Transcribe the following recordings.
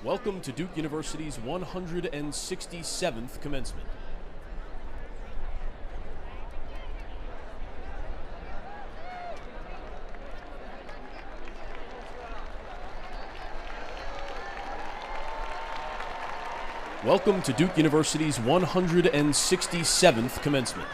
Welcome to Duke University's 167th Commencement. Welcome to Duke University's 167th Commencement.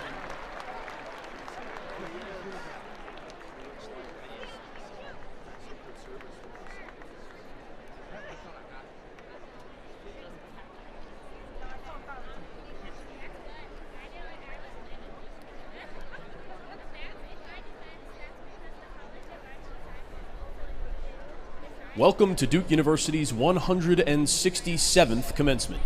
Welcome to Duke University's 167th Commencement.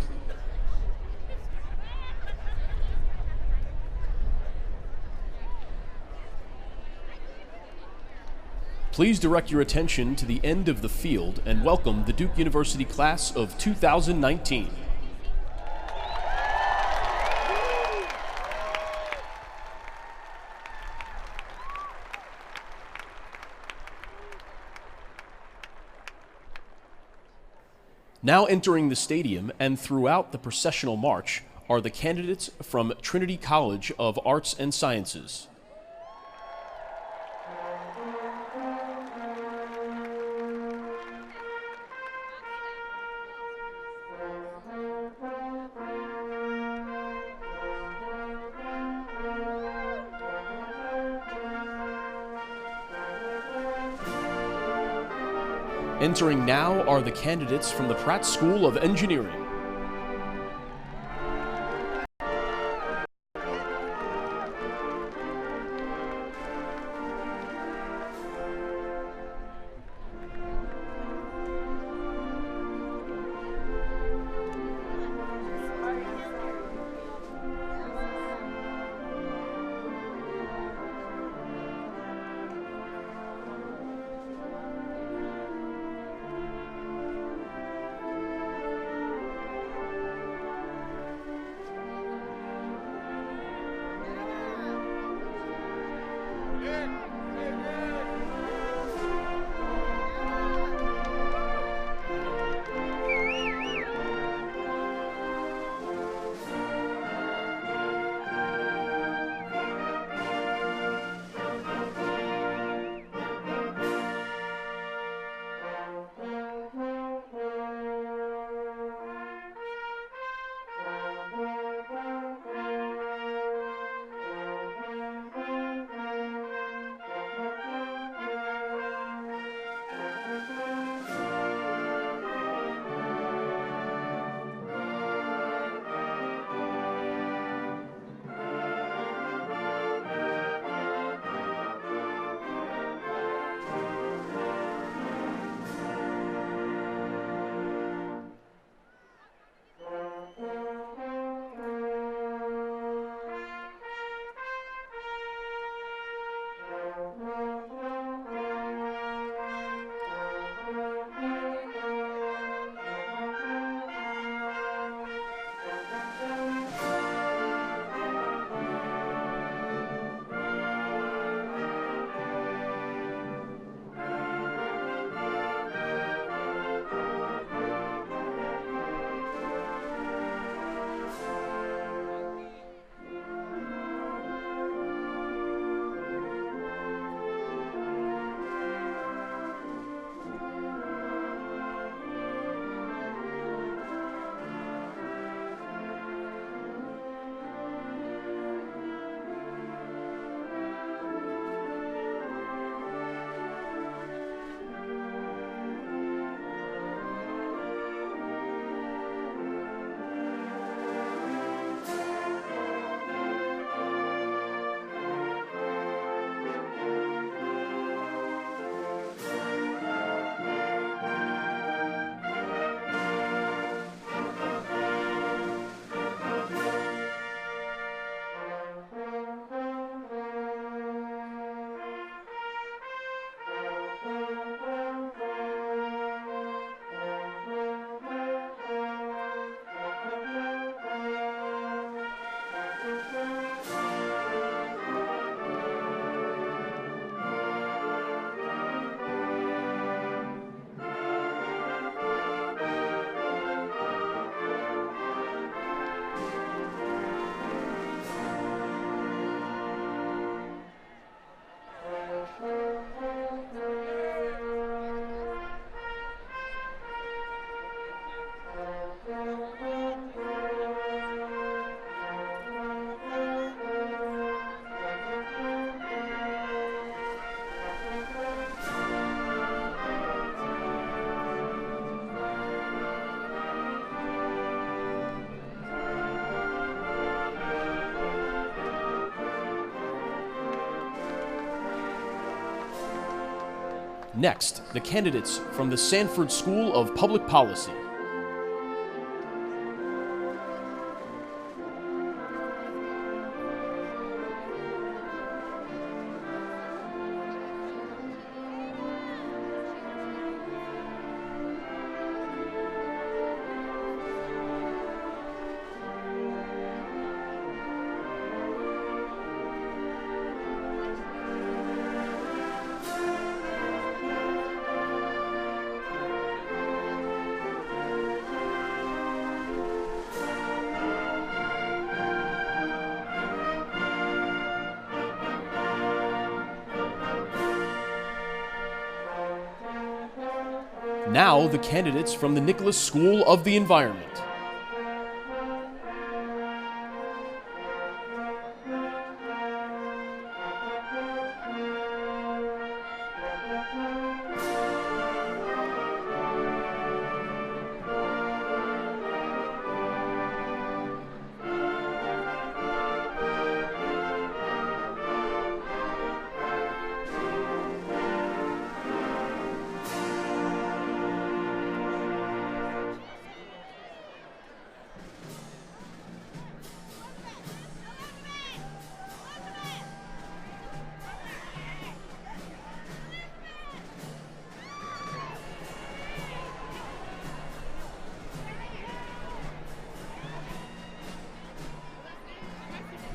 Please direct your attention to the end of the field and welcome the Duke University class of 2019. Now entering the stadium and throughout the processional march are the candidates from Trinity College of Arts and Sciences. Entering now are the candidates from the Pratt School of Engineering. Next, the candidates from the Sanford School of Public Policy. Now, the candidates from the Nicholas School of the Environment.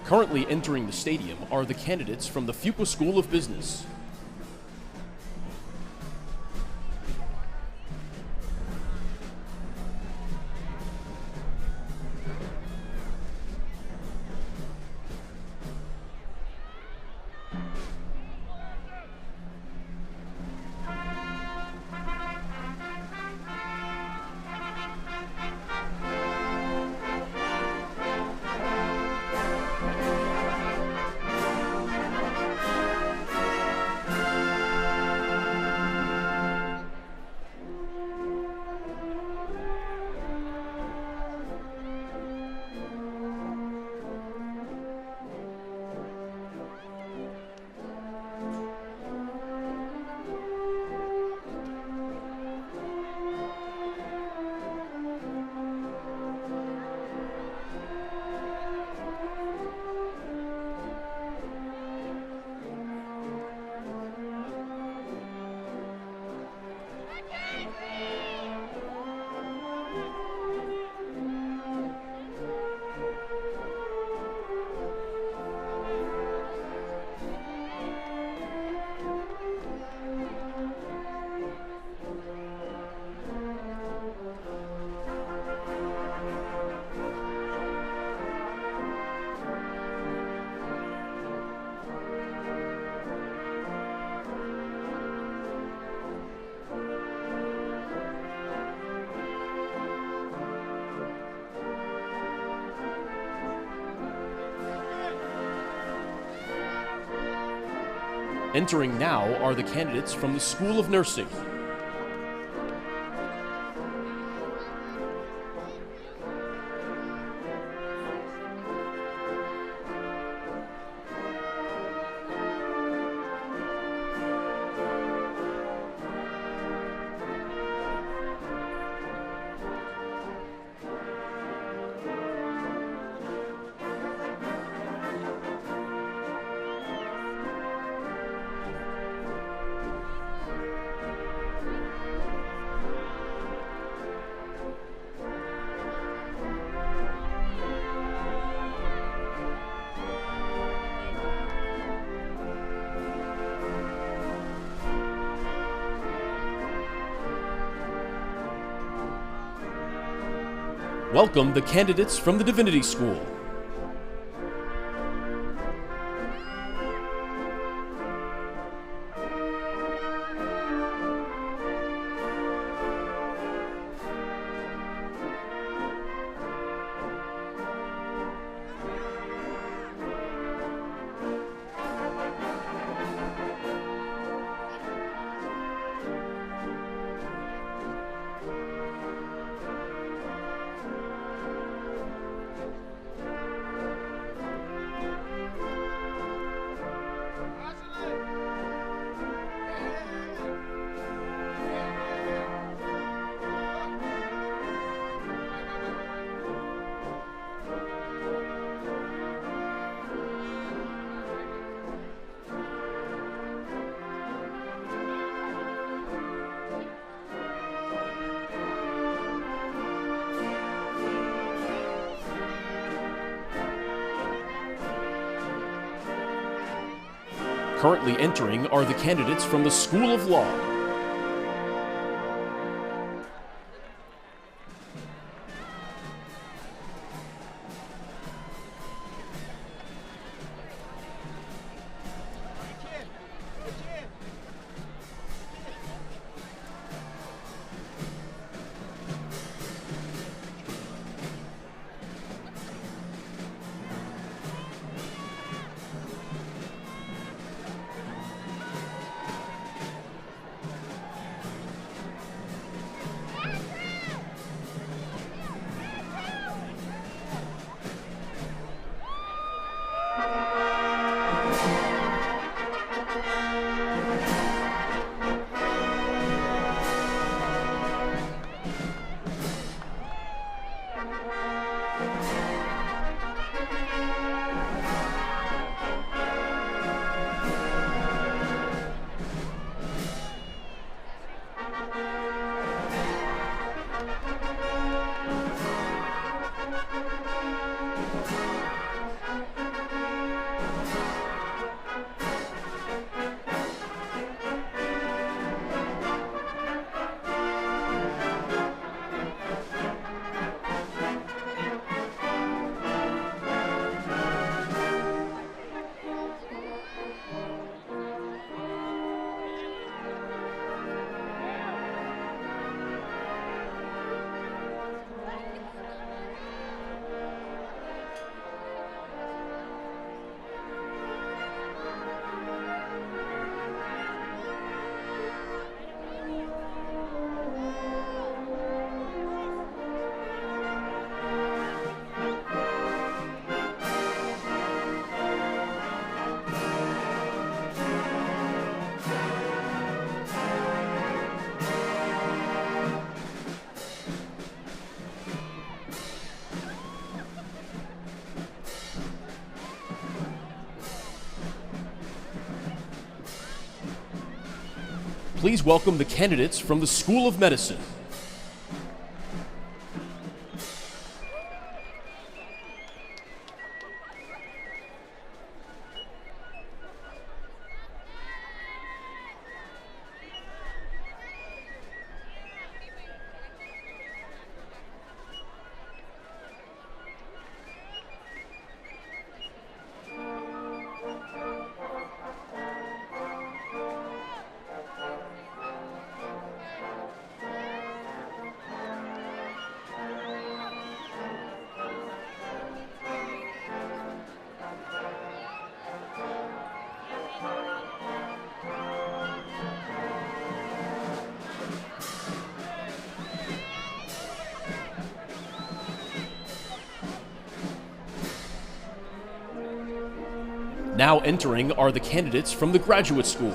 Currently entering the stadium are the candidates from the Fuqua School of Business. Entering now are the candidates from the School of Nursing. Welcome the candidates from the Divinity School. Currently entering are the candidates from the School of Law. Please welcome the candidates from the School of Medicine. Now entering are the candidates from the graduate school.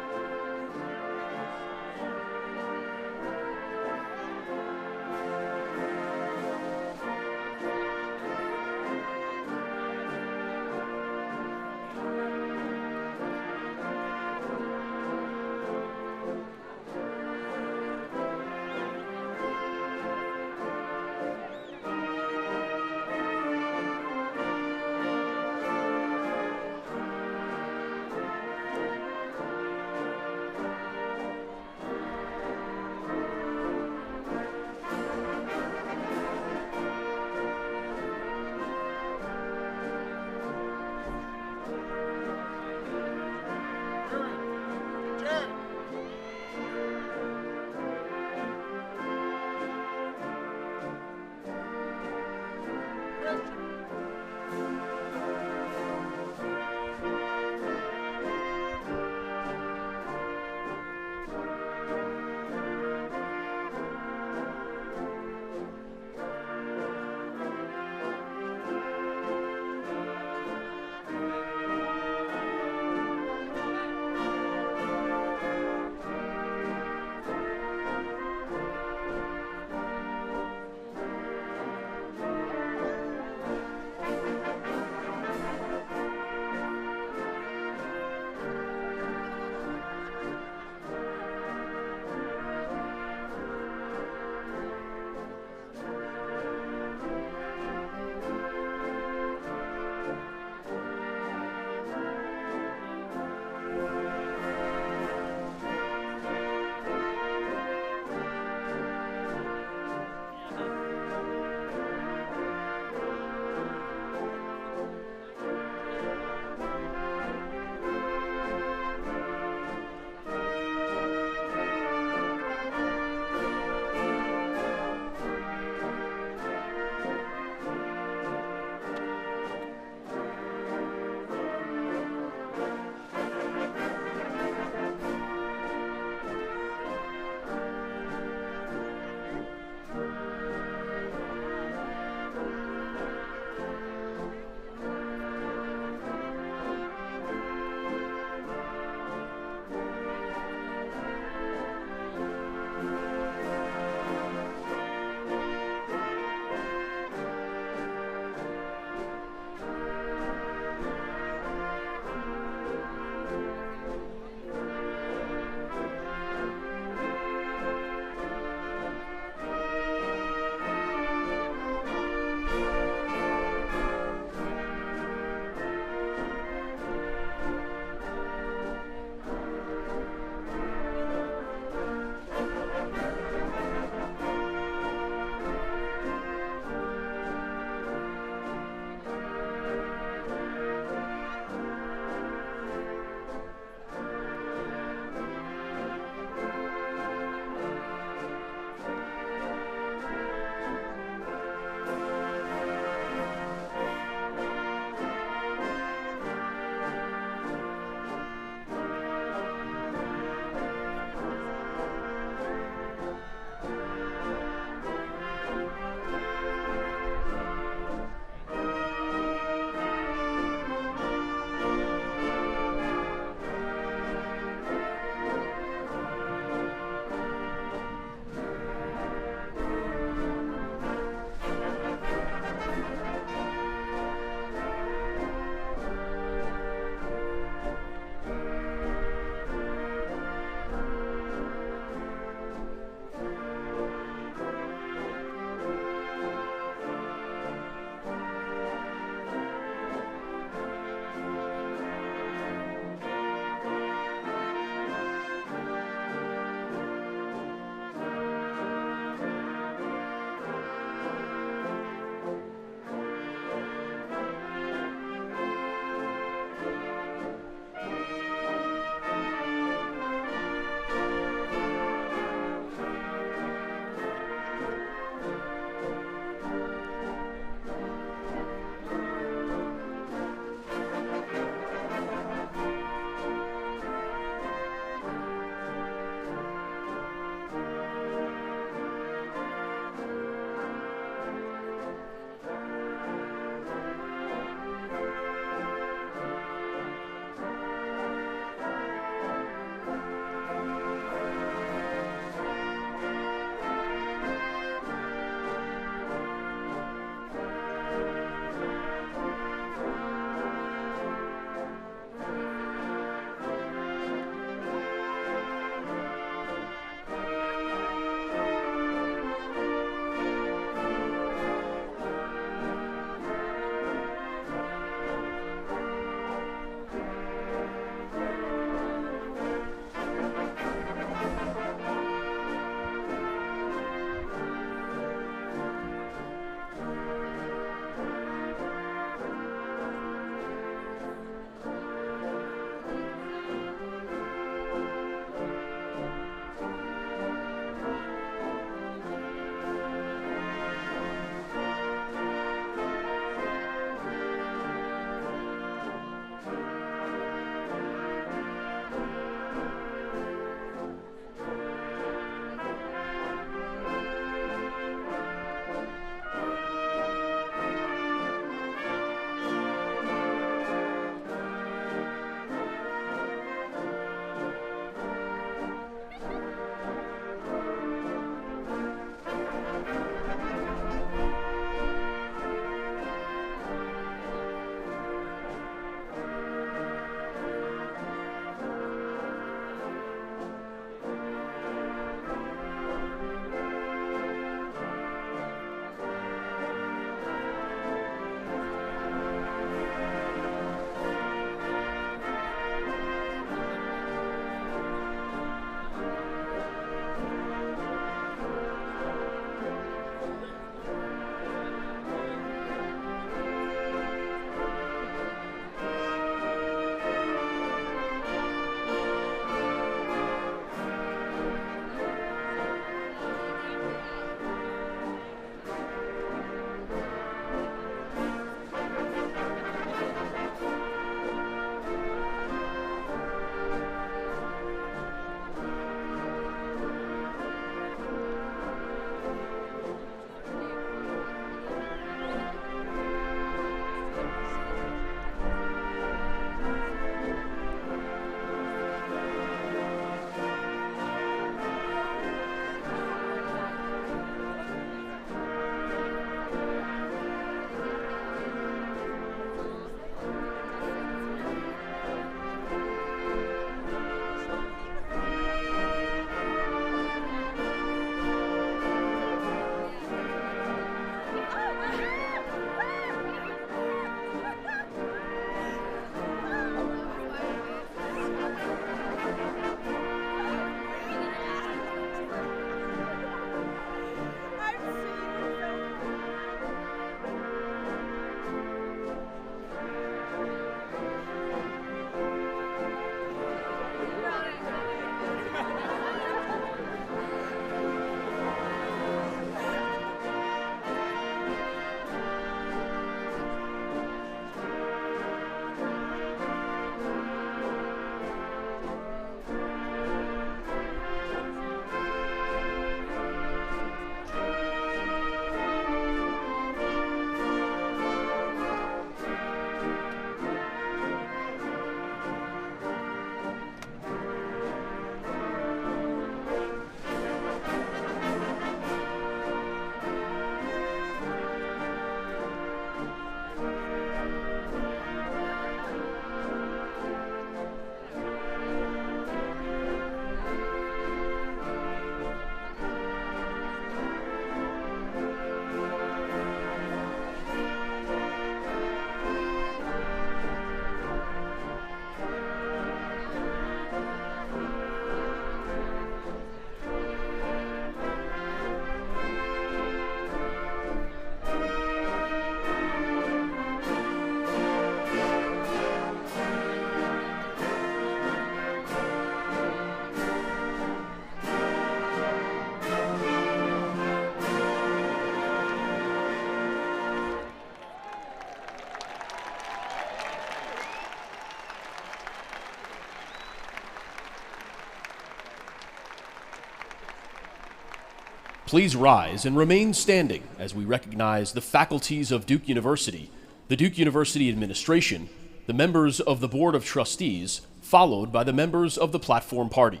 Please rise and remain standing as we recognize the faculties of Duke University, the Duke University administration, the members of the Board of Trustees, followed by the members of the Platform Party.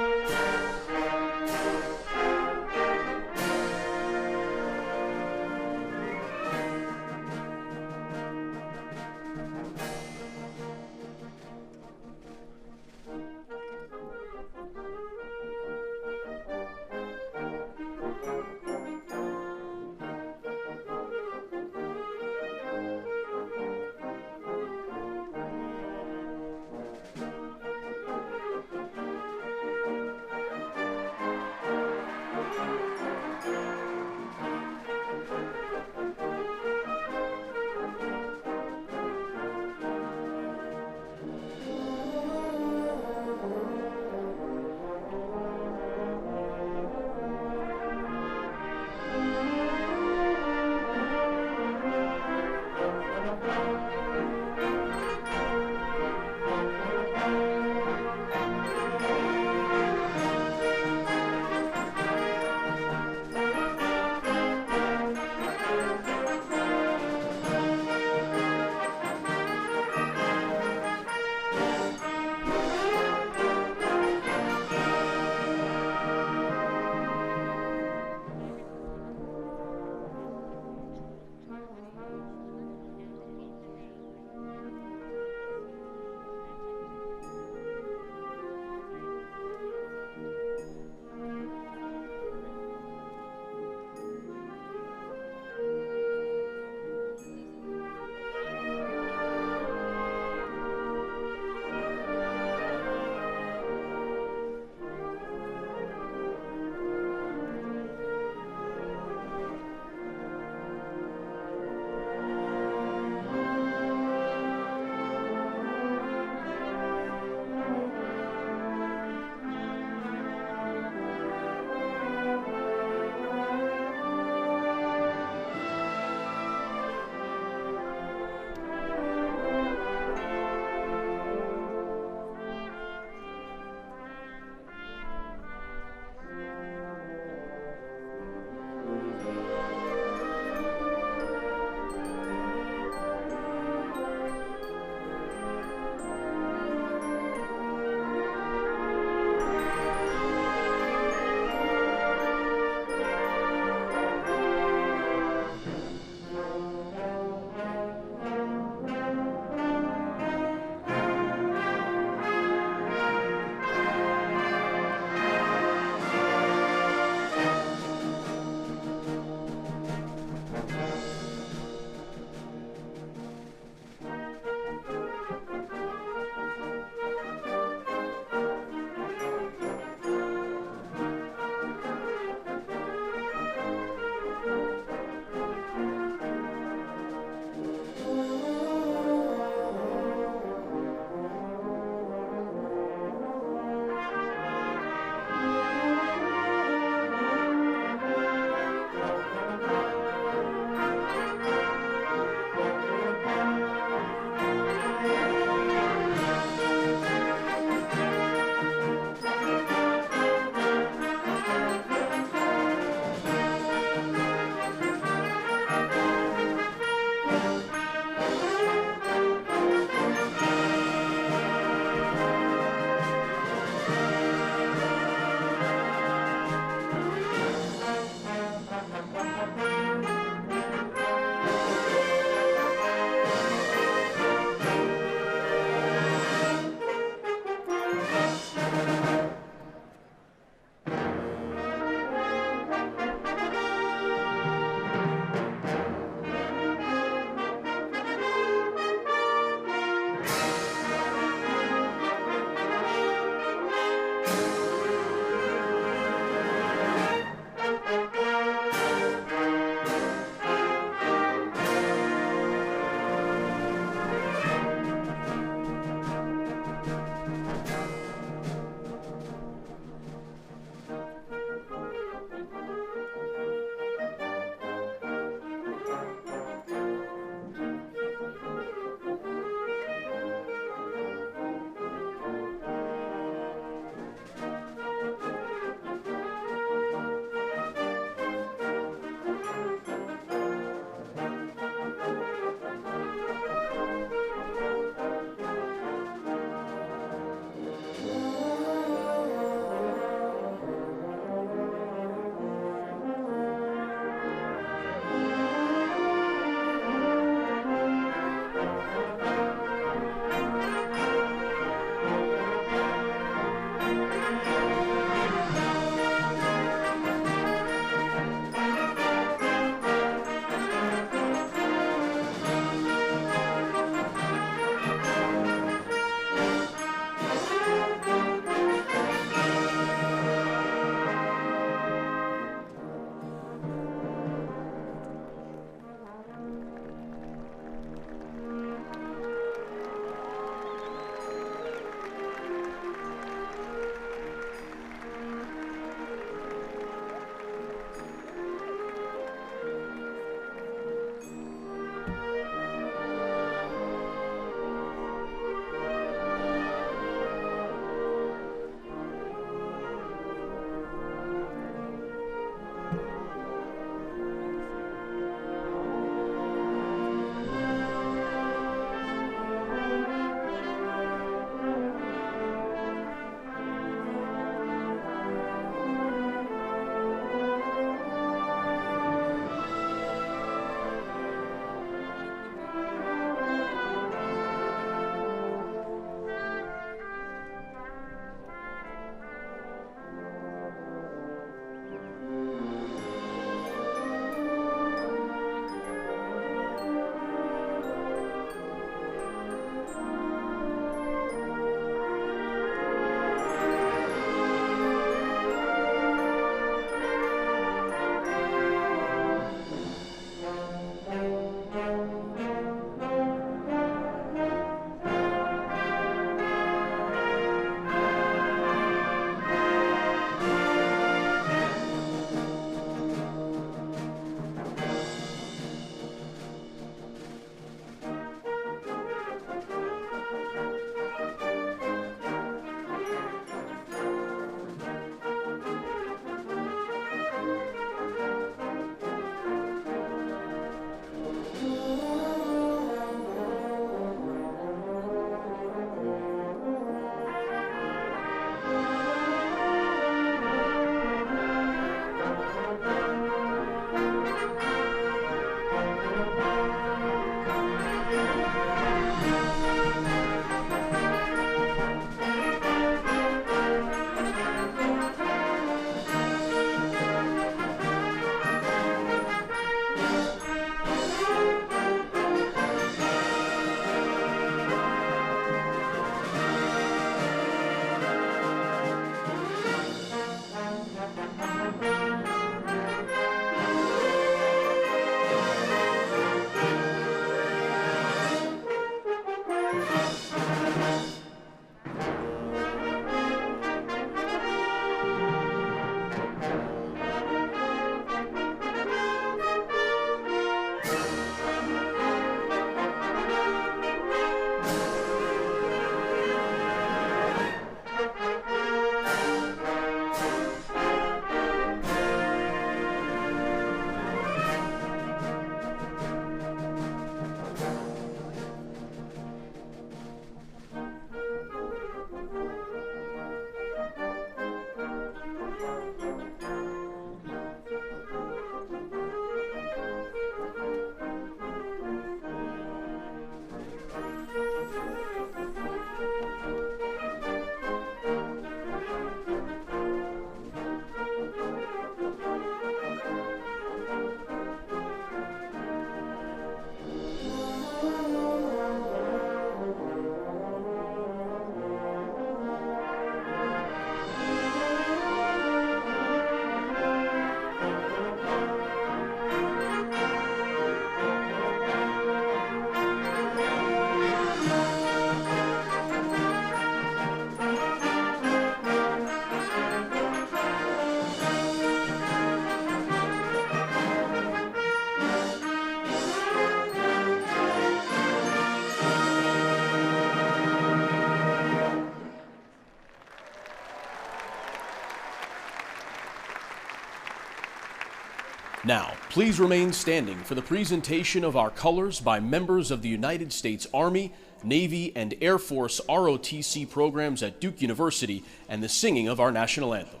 Now, please remain standing for the presentation of our colors by members of the United States Army, Navy, and Air Force ROTC programs at Duke University and the singing of our national anthem.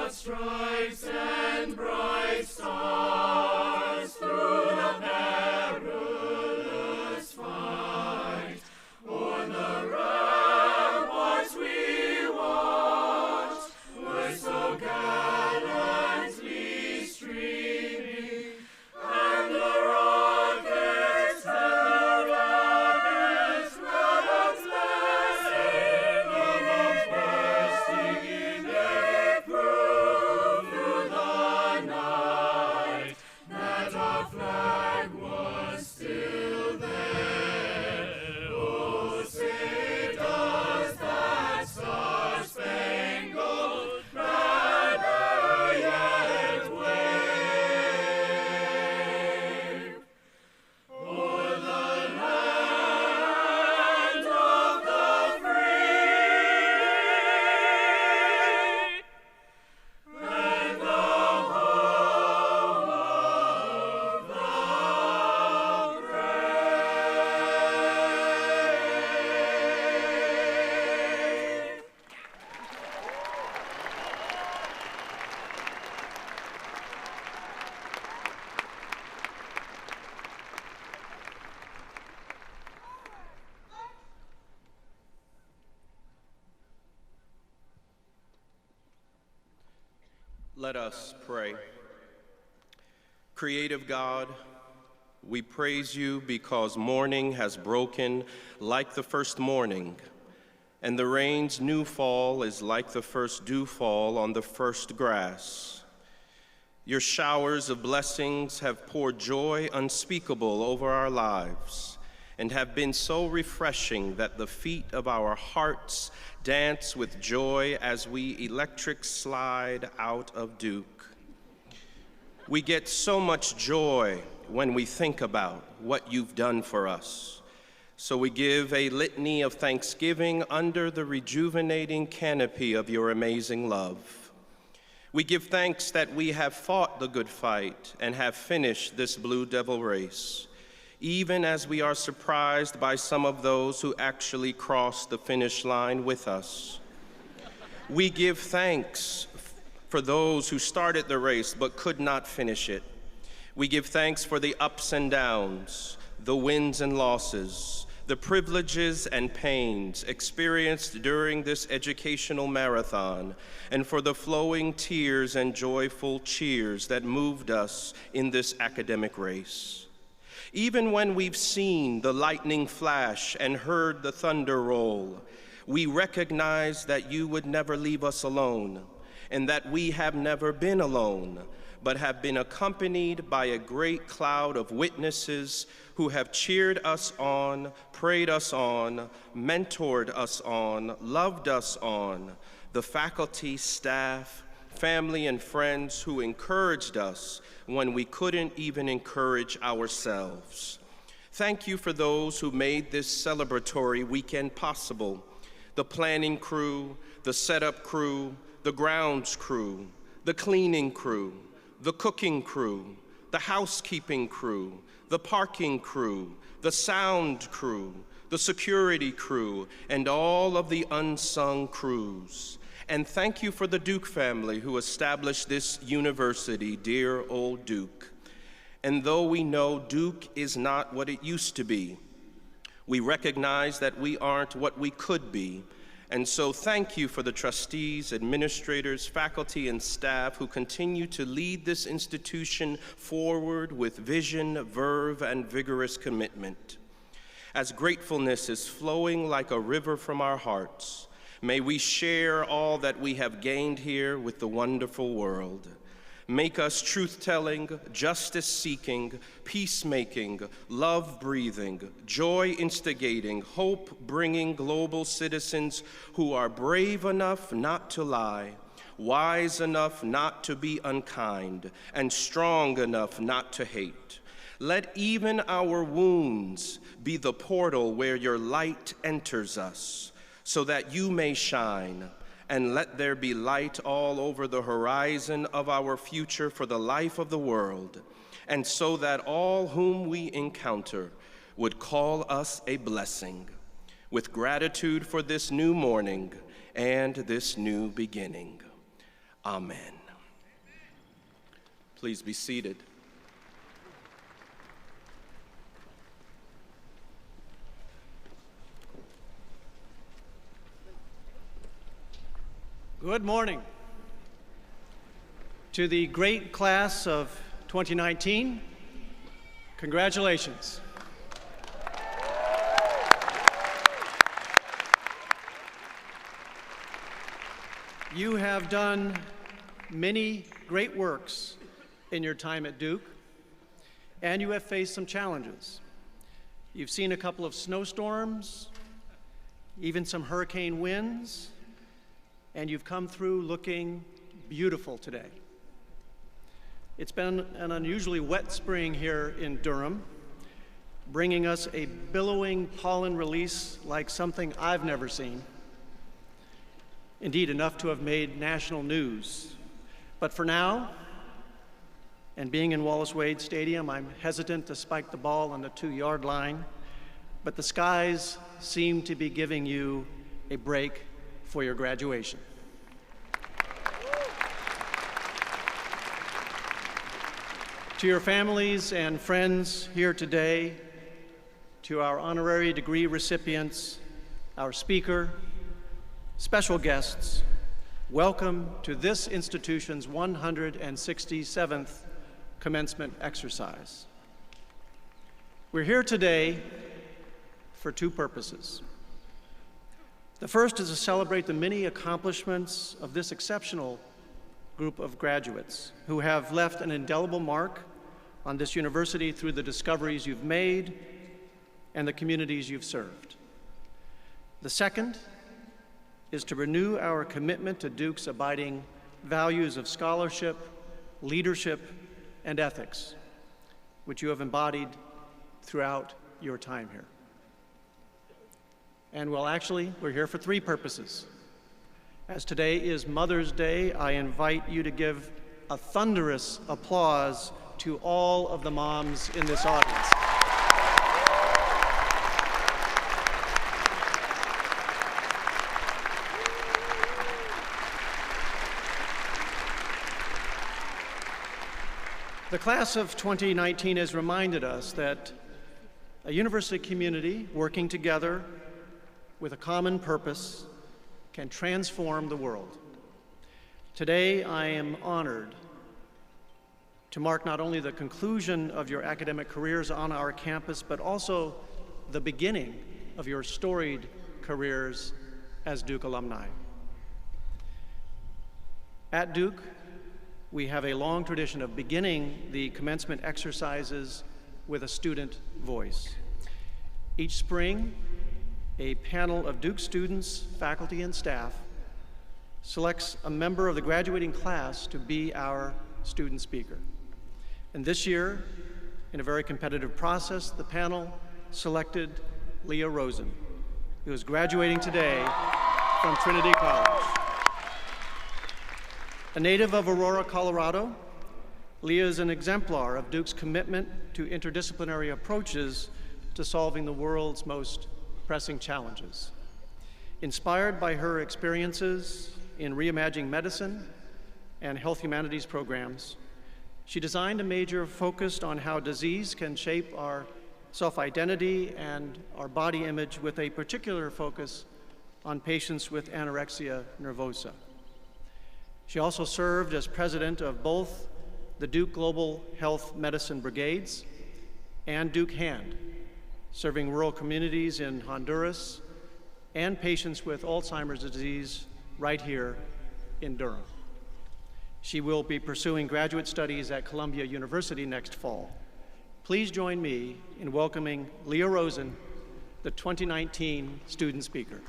Stripes and bright stars through the perilous fight. O'er the ramparts we watched were so gallantly streaming, and the rockets rattled blasting, the bombs bursting in their proof through the night that our flag was still there. Oh, say does that star-spangled banner yet wave o'er the land of the free and the home of the brave. Let us pray. Creative God, we praise you because morning has broken like the first morning, and the rain's new fall is like the first dew fall on the first grass. Your showers of blessings have poured joy unspeakable over our lives and have been so refreshing that the feet of our hearts dance with joy as we electric slide out of Duke. We get so much joy when we think about what you've done for us. So we give a litany of thanksgiving under the rejuvenating canopy of your amazing love. We give thanks that we have fought the good fight and have finished this Blue Devil race, even as we are surprised by some of those who actually crossed the finish line with us. We give thanks for those who started the race but could not finish it. We give thanks for the ups and downs, the wins and losses, the privileges and pains experienced during this educational marathon, and for the flowing tears and joyful cheers that moved us in this academic race. Even when we've seen the lightning flash and heard the thunder roll, we recognize that you would never leave us alone, and that we have never been alone, but have been accompanied by a great cloud of witnesses who have cheered us on, prayed us on, mentored us on, loved us on, the faculty, staff, family, and friends who encouraged us when we couldn't even encourage ourselves. Thank you for those who made this celebratory weekend possible: the planning crew, the setup crew, the grounds crew, the cleaning crew, the cooking crew, the housekeeping crew, the parking crew, the sound crew, the security crew, and all of the unsung crews. And thank you for the Duke family who established this university, dear old Duke. And though we know Duke is not what it used to be, we recognize that we aren't what we could be. And so thank you for the trustees, administrators, faculty, and staff who continue to lead this institution forward with vision, verve, and vigorous commitment. As gratefulness is flowing like a river from our hearts, may we share all that we have gained here with the wonderful world. Make us truth-telling, justice-seeking, peacemaking, love-breathing, joy-instigating, hope-bringing global citizens who are brave enough not to lie, wise enough not to be unkind, and strong enough not to hate. Let even our wounds be the portal where your light enters us, so that you may shine, and let there be light all over the horizon of our future for the life of the world, and so that all whom we encounter would call us a blessing. With gratitude for this new morning and this new beginning. Amen. Please be seated. Good morning. To the great class of 2019, congratulations. You have done many great works in your time at Duke, and you have faced some challenges. You've seen a couple of snowstorms, even some hurricane winds, and you've come through looking beautiful today. It's been an unusually wet spring here in Durham, bringing us a billowing pollen release like something I've never seen. Indeed, enough to have made national news. But for now, and being in Wallace Wade Stadium, I'm hesitant to spike the ball on the 2-yard line, but the skies seem to be giving you a break for your graduation. To your families and friends here today, to our honorary degree recipients, our speaker, special guests, welcome to this institution's 167th commencement exercise. We're here today for two purposes. The first is to celebrate the many accomplishments of this exceptional group of graduates who have left an indelible mark on this university through the discoveries you've made and the communities you've served. The second is to renew our commitment to Duke's abiding values of scholarship, leadership, and ethics, which you have embodied throughout your time here. And well, actually, we're here for three purposes. As today is Mother's Day, I invite you to give a thunderous applause to all of the moms in this audience. The class of 2019 has reminded us that a university community working together with a common purpose can transform the world. Today, I am honored to mark not only the conclusion of your academic careers on our campus, but also the beginning of your storied careers as Duke alumni. At Duke, we have a long tradition of beginning the commencement exercises with a student voice. Each spring, a panel of Duke students, faculty, and staff selects a member of the graduating class to be our student speaker. And this year, in a very competitive process, the panel selected Leah Rosen, who is graduating today from Trinity College. A native of Aurora, Colorado, Leah is an exemplar of Duke's commitment to interdisciplinary approaches to solving the world's most pressing challenges. Inspired by her experiences in reimagining medicine and health humanities programs, she designed a major focused on how disease can shape our self-identity and our body image, with a particular focus on patients with anorexia nervosa. She also served as president of both the Duke Global Health Medicine Brigades and Duke Hand, serving rural communities in Honduras and patients with Alzheimer's disease right here in Durham. She will be pursuing graduate studies at Columbia University next fall. Please join me in welcoming Leah Rosen, the 2019 student speaker.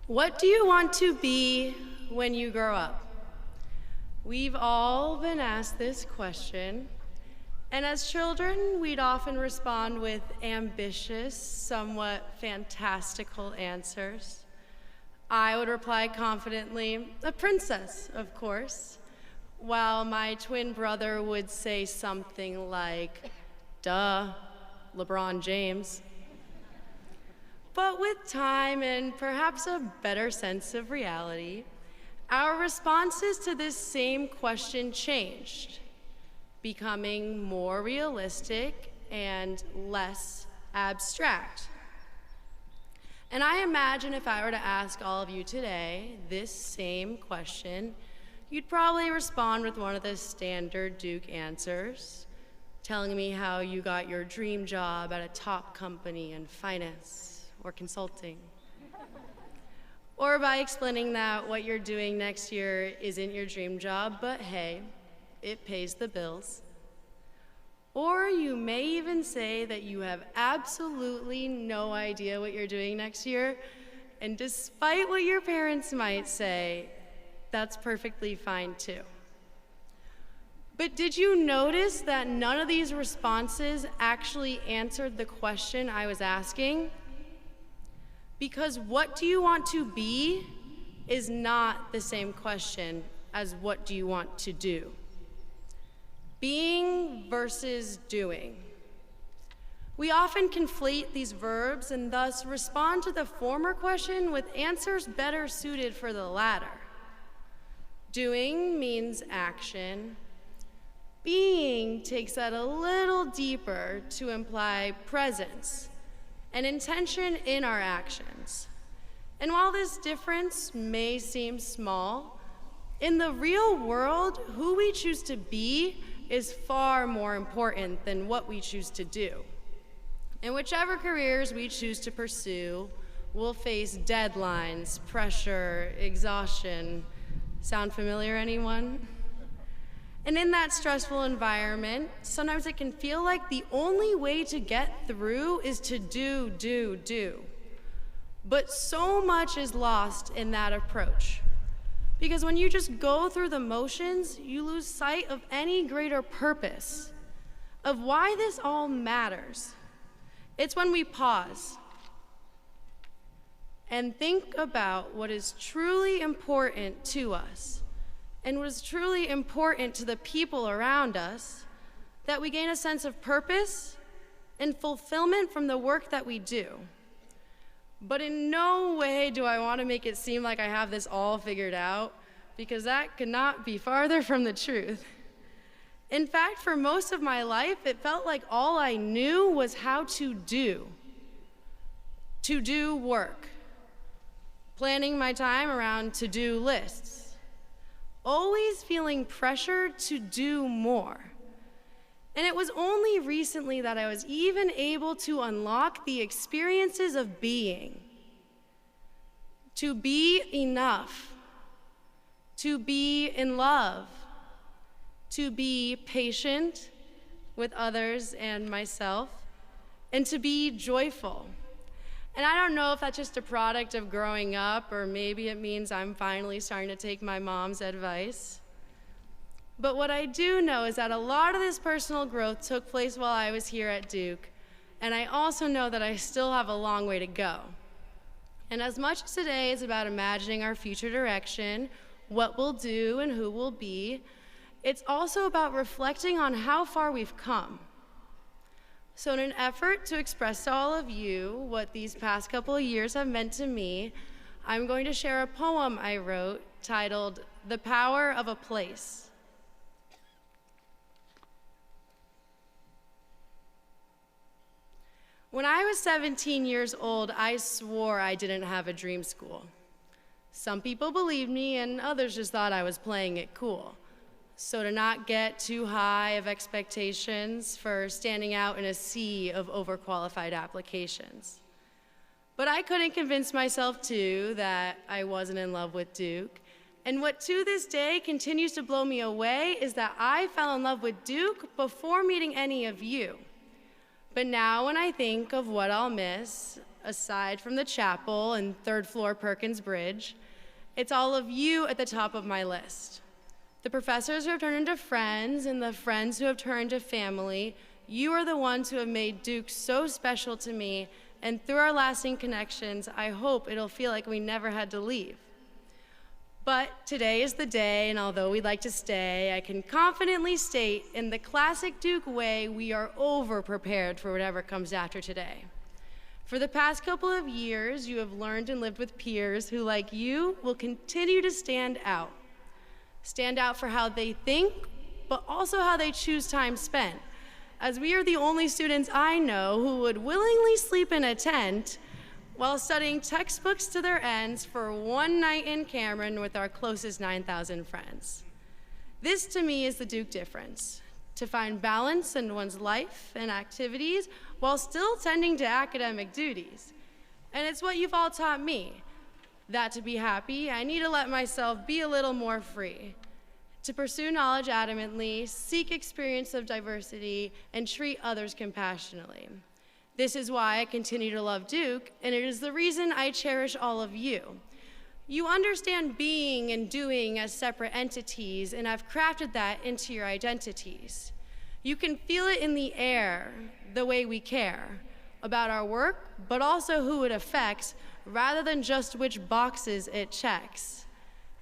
What do you want to be when you grow up? We've all been asked this question, and as children, we'd often respond with ambitious, somewhat fantastical answers. I would reply confidently, a princess, of course, while my twin brother would say something like, duh, LeBron James. But with time and perhaps a better sense of reality, our responses to this same question changed, becoming more realistic and less abstract. And I imagine if I were to ask all of you today this same question, you'd probably respond with one of the standard Duke answers, telling me how you got your dream job at a top company in finance or consulting. Or by explaining that what you're doing next year isn't your dream job, but hey, it pays the bills. Or you may even say that you have absolutely no idea what you're doing next year, and despite what your parents might say, that's perfectly fine too. But did you notice that none of these responses actually answered the question I was asking? Because what do you want to be is not the same question as what do you want to do. Being versus doing. We often conflate these verbs and thus respond to the former question with answers better suited for the latter. Doing means action. Being takes that a little deeper to imply presence and intention in our actions. And while this difference may seem small, in the real world, who we choose to be is far more important than what we choose to do. And whichever careers we choose to pursue, we'll face deadlines, pressure, exhaustion. Sound familiar, anyone? And in that stressful environment, sometimes it can feel like the only way to get through is to do. But so much is lost in that approach. Because when you just go through the motions, you lose sight of any greater purpose, of why this all matters. It's when we pause and think about what is truly important to us and what is truly important to the people around us, that we gain a sense of purpose and fulfillment from the work that we do. But in no way do I want to make it seem like I have this all figured out, because that could not be farther from the truth. In fact, for most of my life, it felt like all I knew was how to do work, planning my time around to-do lists, always feeling pressure to do more. And it was only recently that I was even able to unlock the experiences of being. To be enough. To be in love. To be patient with others and myself. And to be joyful. And I don't know if that's just a product of growing up, or maybe it means I'm finally starting to take my mom's advice. But what I do know is that a lot of this personal growth took place while I was here at Duke, and I also know that I still have a long way to go. And as much as today is about imagining our future direction, what we'll do and who we'll be, it's also about reflecting on how far we've come. So in an effort to express to all of you what these past couple of years have meant to me, I'm going to share a poem I wrote titled, "The Power of a Place." When I was 17 years old, I swore I didn't have a dream school. Some people believed me, and others just thought I was playing it cool. So to not get too high of expectations for standing out in a sea of overqualified applications. But I couldn't convince myself, too, that I wasn't in love with Duke. And what to this day continues to blow me away is that I fell in love with Duke before meeting any of you. But now when I think of what I'll miss, aside from the chapel and third-floor Perkins Bridge, it's all of you at the top of my list. The professors who have turned into friends and the friends who have turned to family, you are the ones who have made Duke so special to me, and through our lasting connections, I hope it'll feel like we never had to leave. But today is the day, and although we'd like to stay, I can confidently state, in the classic Duke way, we are over-prepared for whatever comes after today. For the past couple of years, you have learned and lived with peers who, like you, will continue to stand out. Stand out for how they think, but also how they choose time spent. As we are the only students I know who would willingly sleep in a tent while studying textbooks to their ends for one night in Cameron with our closest 9,000 friends. This, to me, is the Duke difference: to find balance in one's life and activities while still tending to academic duties. And it's what you've all taught me, that to be happy, I need to let myself be a little more free, to pursue knowledge adamantly, seek experience of diversity, and treat others compassionately. This is why I continue to love Duke, and it is the reason I cherish all of you. You understand being and doing as separate entities, and I've crafted that into your identities. You can feel it in the air, the way we care about our work, but also who it affects, rather than just which boxes it checks.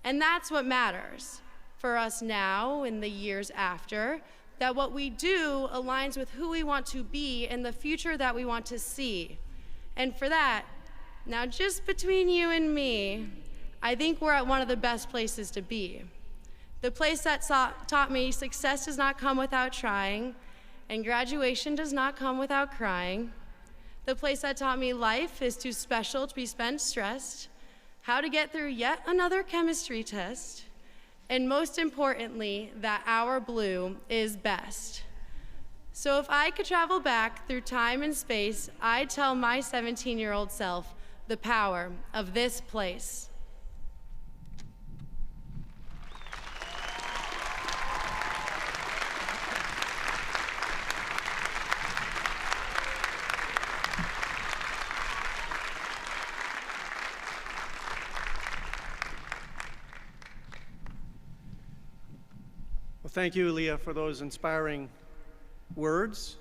And that's what matters for us now in the years after, that what we do aligns with who we want to be and the future that we want to see. And for that, now just between you and me, I think we're at one of the best places to be. The place that taught me success does not come without trying, and graduation does not come without crying. The place that taught me life is too special to be spent stressed, how to get through yet another chemistry test, and most importantly, that our blue is best. So if I could travel back through time and space, I'd tell my 17-year-old self the power of this place. Thank you, Leah, for those inspiring words.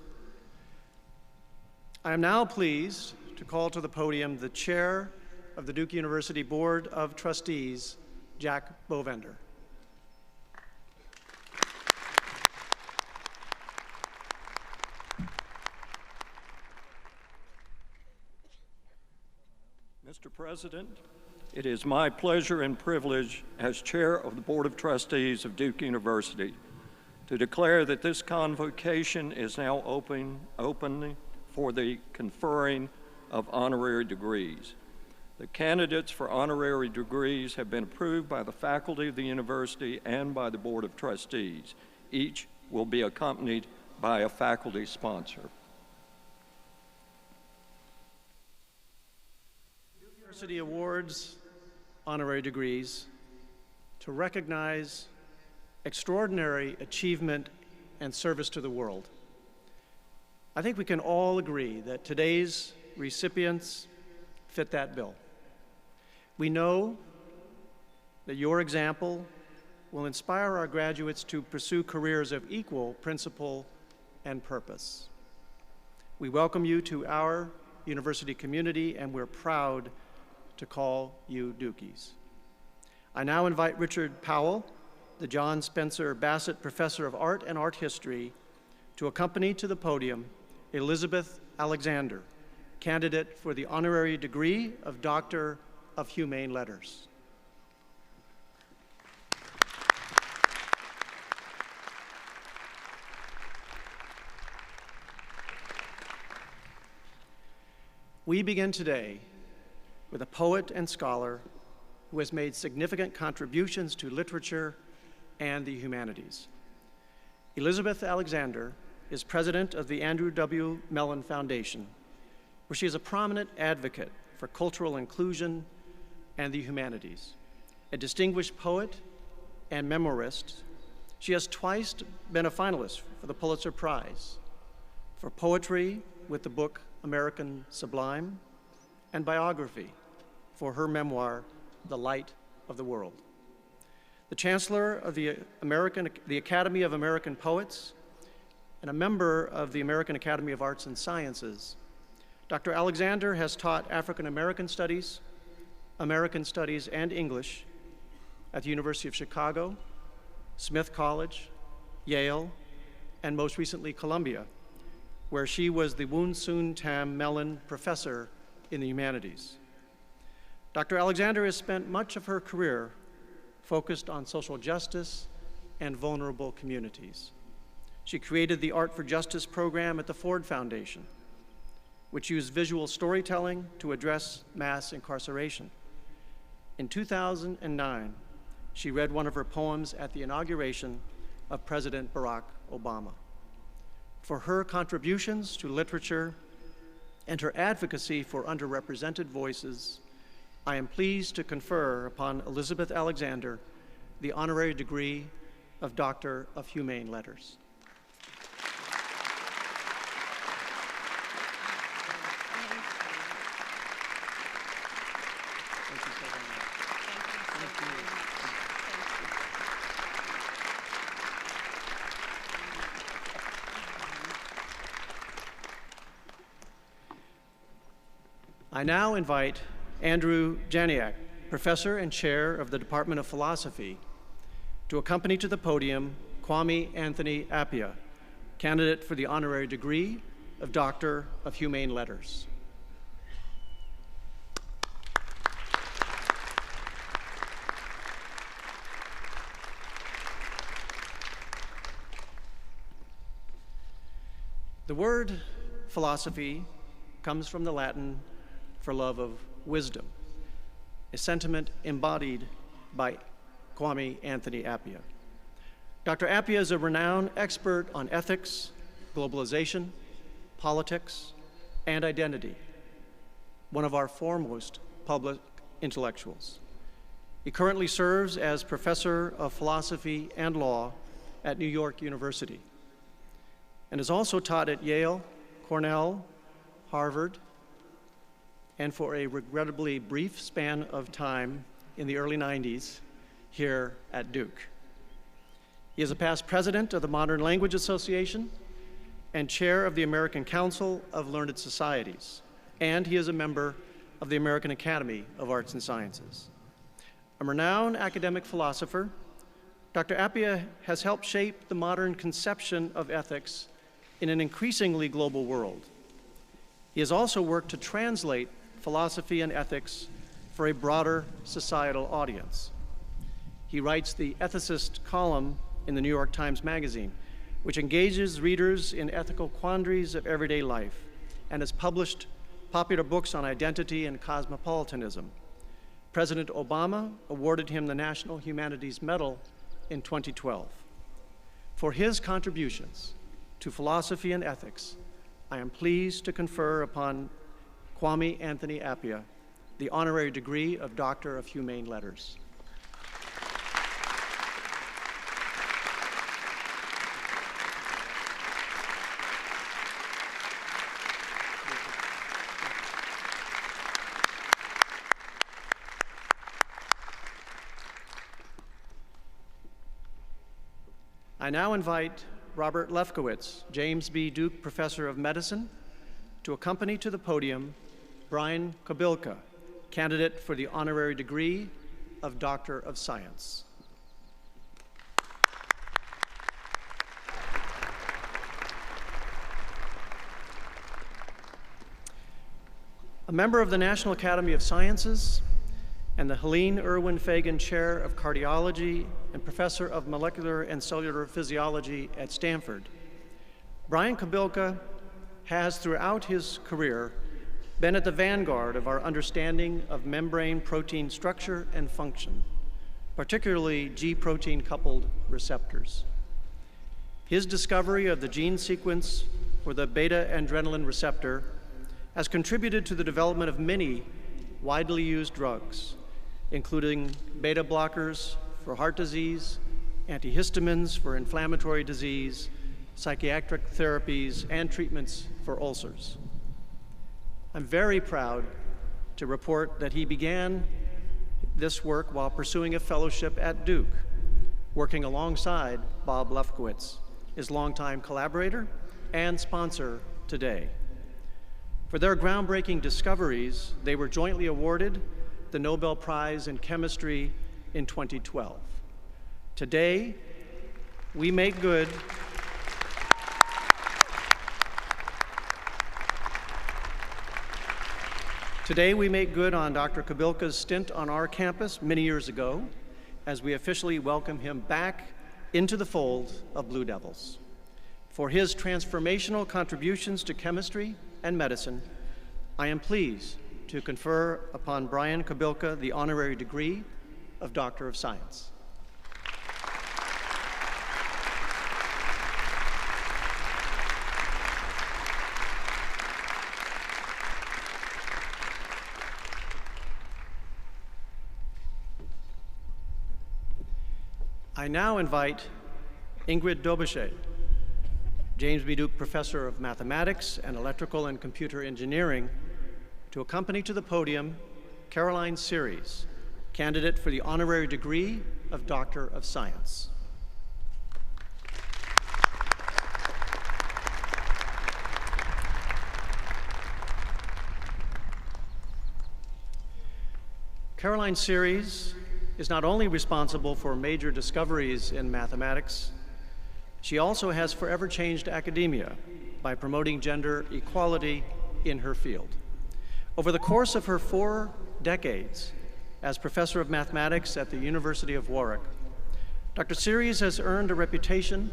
I am now pleased to call to the podium the chair of the Duke University Board of Trustees, Jack Bovender. Mr. President, it is my pleasure and privilege as chair of the Board of Trustees of Duke University to declare that this convocation is now open for the conferring of honorary degrees. The candidates for honorary degrees have been approved by the faculty of the university and by the Board of Trustees. Each will be accompanied by a faculty sponsor. University awards honorary degrees to recognize extraordinary achievement and service to the world. I think we can all agree that today's recipients fit that bill. We know that your example will inspire our graduates to pursue careers of equal principle and purpose. We welcome you to our university community, and we're proud to call you Dukies. I now invite Richard Powell, the John Spencer Bassett Professor of Art and Art History, to accompany to the podium Elizabeth Alexander, candidate for the honorary degree of Doctor of Humane Letters. We begin today with a poet and scholar who has made significant contributions to literature and the humanities. Elizabeth Alexander is president of the Andrew W. Mellon Foundation, where she is a prominent advocate for cultural inclusion and the humanities. A distinguished poet and memoirist, she has twice been a finalist for the Pulitzer Prize for poetry with the book American Sublime, and biography for her memoir, The Light of the World. The Chancellor of the Academy of American Poets and a member of the American Academy of Arts and Sciences, Dr. Alexander has taught African American Studies, American Studies, and English at the University of Chicago, Smith College, Yale, and most recently Columbia, where she was the Woon Soon Tam Mellon Professor in the Humanities. Dr. Alexander has spent much of her career focused on social justice and vulnerable communities. She created the Art for Justice program at the Ford Foundation, which used visual storytelling to address mass incarceration. In 2009, she read one of her poems at the inauguration of President Barack Obama. For her contributions to literature and her advocacy for underrepresented voices, I am pleased to confer upon Elizabeth Alexander the honorary degree of Doctor of Humane Letters. I now invite Andrew Janiak, Professor and Chair of the Department of Philosophy, to accompany to the podium Kwame Anthony Appiah, candidate for the honorary degree of Doctor of Humane Letters. The word philosophy comes from the Latin for love of wisdom, a sentiment embodied by Kwame Anthony Appiah. Dr. Appiah is a renowned expert on ethics, globalization, politics, and identity, one of our foremost public intellectuals. He currently serves as Professor of Philosophy and Law at New York University, and has also taught at Yale, Cornell, Harvard, and for a regrettably brief span of time in the early 90s here at Duke. He is a past president of the Modern Language Association and chair of the American Council of Learned Societies, and he is a member of the American Academy of Arts and Sciences. A renowned academic philosopher, Dr. Appiah has helped shape the modern conception of ethics in an increasingly global world. He has also worked to translate philosophy and ethics for a broader societal audience. He writes the ethicist column in the New York Times Magazine, which engages readers in ethical quandaries of everyday life, and has published popular books on identity and cosmopolitanism. President Obama awarded him the National Humanities Medal in 2012. For his contributions to philosophy and ethics, I am pleased to confer upon Kwame Anthony Appiah the honorary degree of Doctor of Humane Letters. I now invite Robert Lefkowitz, James B. Duke Professor of Medicine, to accompany to the podium Brian Kobilka, candidate for the honorary degree of Doctor of Science. A member of the National Academy of Sciences and the Helene Irwin Fagan Chair of Cardiology and Professor of Molecular and Cellular Physiology at Stanford, Brian Kobilka has throughout his career been at the vanguard of our understanding of membrane protein structure and function, particularly G-protein coupled receptors. His discovery of the gene sequence for the beta-adrenaline receptor has contributed to the development of many widely used drugs, including beta blockers for heart disease, antihistamines for inflammatory disease, psychiatric therapies, and treatments for ulcers. I'm very proud to report that he began this work while pursuing a fellowship at Duke, working alongside Bob Lefkowitz, his longtime collaborator and sponsor today. For their groundbreaking discoveries, they were jointly awarded the Nobel Prize in Chemistry in 2012. Today, we make good on Dr. Kobilka's stint on our campus many years ago, as we officially welcome him back into the fold of Blue Devils. For his transformational contributions to chemistry and medicine, I am pleased to confer upon Brian Kobilka the honorary degree of Doctor of Science. I now invite Ingrid Dobeshay, James B. Duke Professor of Mathematics and Electrical and Computer Engineering, to accompany to the podium Caroline Series, candidate for the honorary degree of Doctor of Science. Caroline Series is not only responsible for major discoveries in mathematics, she also has forever changed academia by promoting gender equality in her field. Over the course of her 4 decades as professor of mathematics at the University of Warwick, Dr. Series has earned a reputation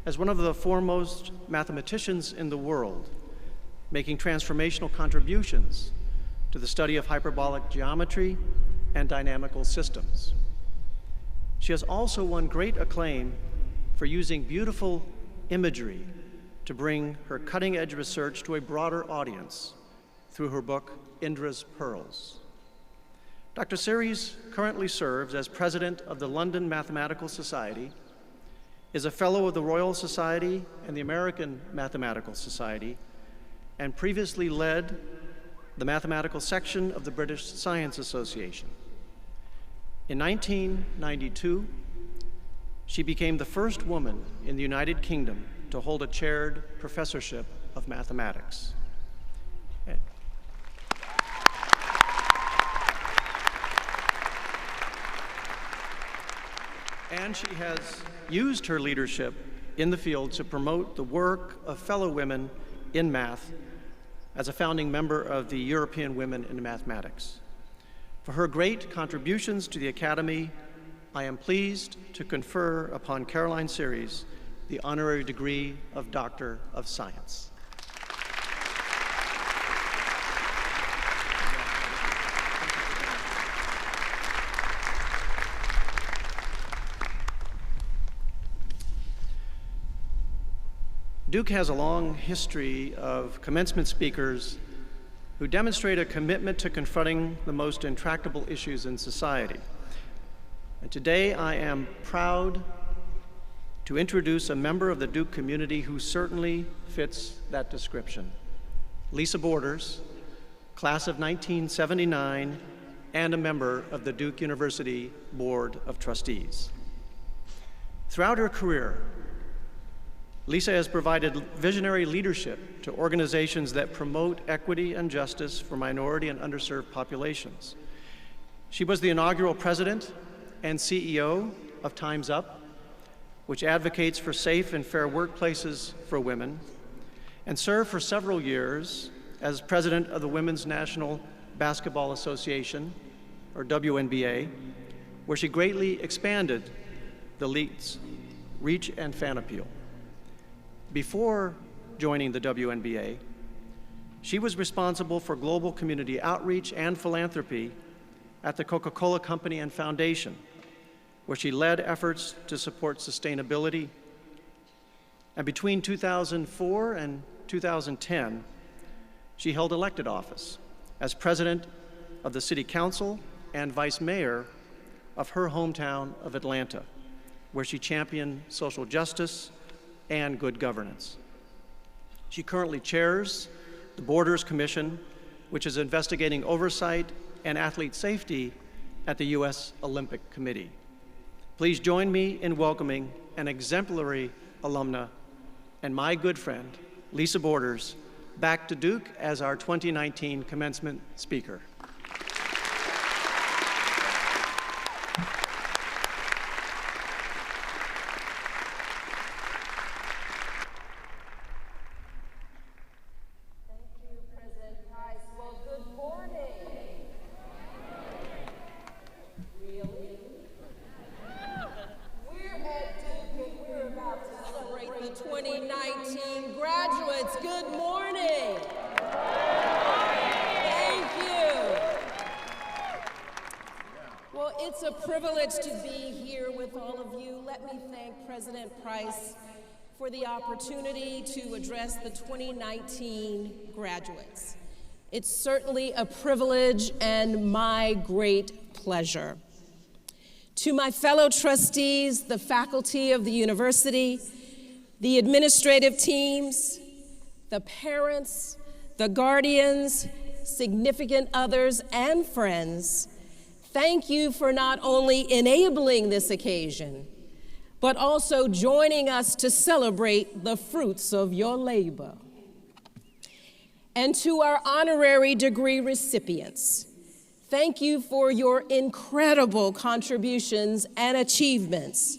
as one of the foremost mathematicians in the world, making transformational contributions to the study of hyperbolic geometry and dynamical systems. She has also won great acclaim for using beautiful imagery to bring her cutting-edge research to a broader audience through her book, Indra's Pearls. Dr. Series currently serves as president of the London Mathematical Society, is a fellow of the Royal Society and the American Mathematical Society, and previously led the mathematical section of the British Science Association. In 1992, she became the first woman in the United Kingdom to hold a chaired professorship of mathematics. And she has used her leadership in the field to promote the work of fellow women in math as a founding member of the European Women in Mathematics. For her great contributions to the Academy, I am pleased to confer upon Caroline Series the honorary degree of Doctor of Science. Duke has a long history of commencement speakers who demonstrate a commitment to confronting the most intractable issues in society. And today I am proud to introduce a member of the Duke community who certainly fits that description. Lisa Borders, class of 1979, and a member of the Duke University Board of Trustees. Throughout her career, Lisa has provided visionary leadership to organizations that promote equity and justice for minority and underserved populations. She was the inaugural president and CEO of Time's Up, which advocates for safe and fair workplaces for women, and served for several years as president of the Women's National Basketball Association, or WNBA, where she greatly expanded the league's reach and fan appeal. Before joining the WNBA, she was responsible for global community outreach and philanthropy at the Coca-Cola Company and Foundation, where she led efforts to support sustainability. And between 2004 and 2010, she held elected office as president of the City Council and vice mayor of her hometown of Atlanta, where she championed social justice and good governance. She currently chairs the Borders Commission, which is investigating oversight and athlete safety at the U.S. Olympic Committee. Please join me in welcoming an exemplary alumna and my good friend, Lisa Borders, back to Duke as our 2019 commencement speaker. It's a privilege to be here with all of you. Let me thank President Price for the opportunity to address the 2019 graduates. It's certainly a privilege and my great pleasure. To my fellow trustees, the faculty of the university, the administrative teams, the parents, the guardians, significant others, and friends, thank you for not only enabling this occasion, but also joining us to celebrate the fruits of your labor. And to our honorary degree recipients, thank you for your incredible contributions and achievements.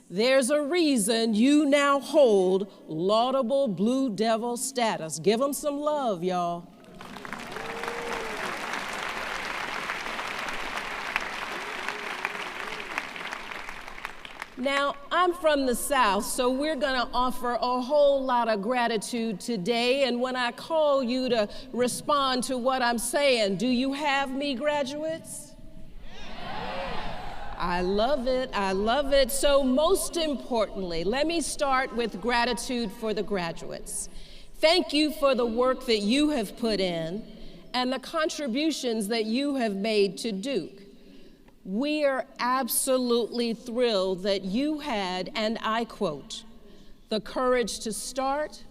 There's a reason you now hold laudable Blue Devil status. Give them some love, y'all. Now, I'm from the South, so we're going to offer a whole lot of gratitude today. And when I call you to respond to what I'm saying, do you have me, graduates? I love it. I love it. So most importantly, let me start with gratitude for the graduates. Thank you for the work that you have put in and the contributions that you have made to Duke. We are absolutely thrilled that you had, and I quote, the courage to start,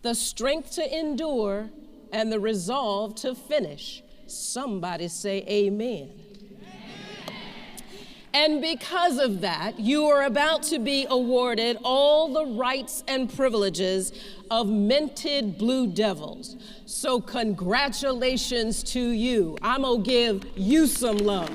the strength to endure, and the resolve to finish. Somebody say amen. And because of that, you are about to be awarded all the rights and privileges of minted Blue Devils. So congratulations to you. I'm gonna give you some love.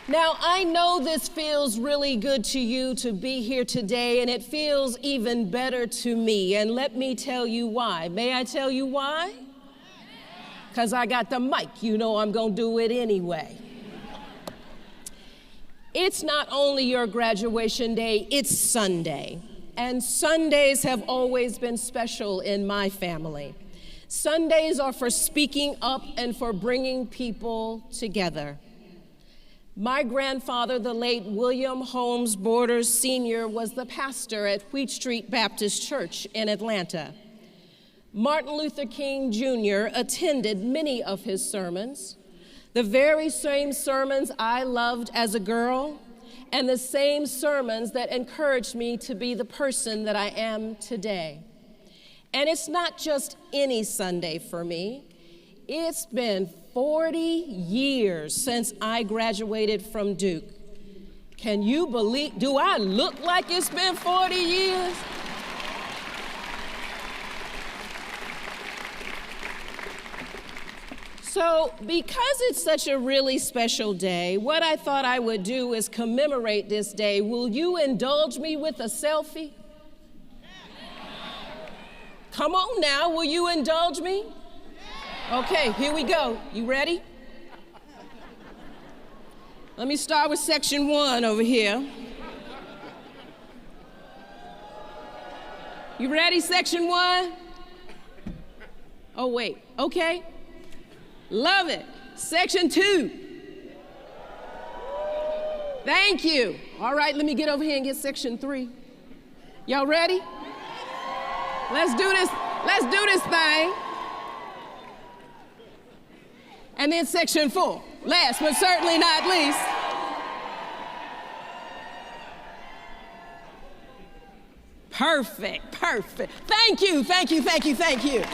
Now, I know this feels really good to you to be here today, and it feels even better to me. And let me tell you why. May I tell you why? Because I got the mic. You know I'm going to do it anyway. It's not only your graduation day, it's Sunday. And Sundays have always been special in my family. Sundays are for speaking up and for bringing people together. My grandfather, the late William Holmes Borders Sr., was the pastor at Wheat Street Baptist Church in Atlanta. Martin Luther King Jr. attended many of his sermons, the very same sermons I loved as a girl, and the same sermons that encouraged me to be the person that I am today. And it's not just any Sunday for me. It's been 40 years since I graduated from Duke. Can you believe, do I look like it's been 40 years? So, because it's such a really special day, what I thought I would do is commemorate this day. Will you indulge me with a selfie? Come on now, will you indulge me? Okay, here we go. You ready? Let me start with section 1 over here. You ready, section 1? Oh, wait, okay. Love it. Section 2. Thank you. All right, let me get over here and get section 3. Y'all ready? Let's do this. Let's do this thing. And then section 4, last but certainly not least. Perfect, perfect. Thank you, thank you, thank you, thank you.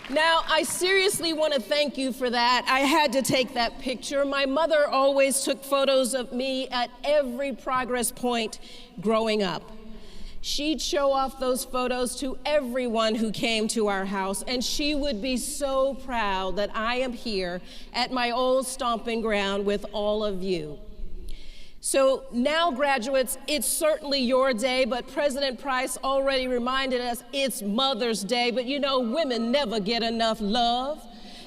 Now, I seriously want to thank you for that. I had to take that picture. My mother always took photos of me at every progress point growing up. She'd show off those photos to everyone who came to our house, and she would be so proud that I am here at my old stomping ground with all of you. So now, graduates, it's certainly your day, but President Price already reminded us it's Mother's Day, but you know, women never get enough love.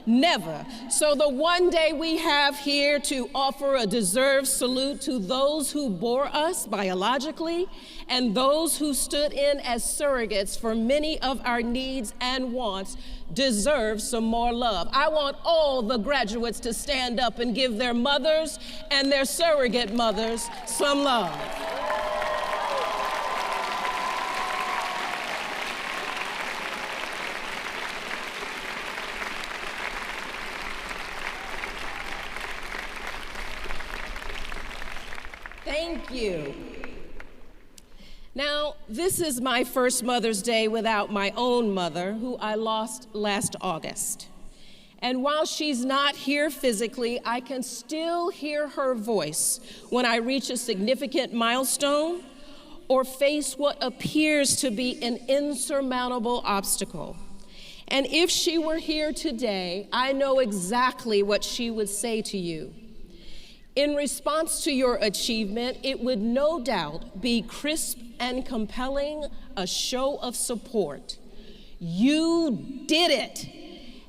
Never. So the one day we have here to offer a deserved salute to those who bore us biologically and those who stood in as surrogates for many of our needs and wants deserve some more love. I want all the graduates to stand up and give their mothers and their surrogate mothers some love. Thank you. Now, this is my first Mother's Day without my own mother, who I lost last August. And while she's not here physically, I can still hear her voice when I reach a significant milestone or face what appears to be an insurmountable obstacle. And if she were here today, I know exactly what she would say to you. In response to your achievement, it would no doubt be crisp and compelling, a show of support. You did it.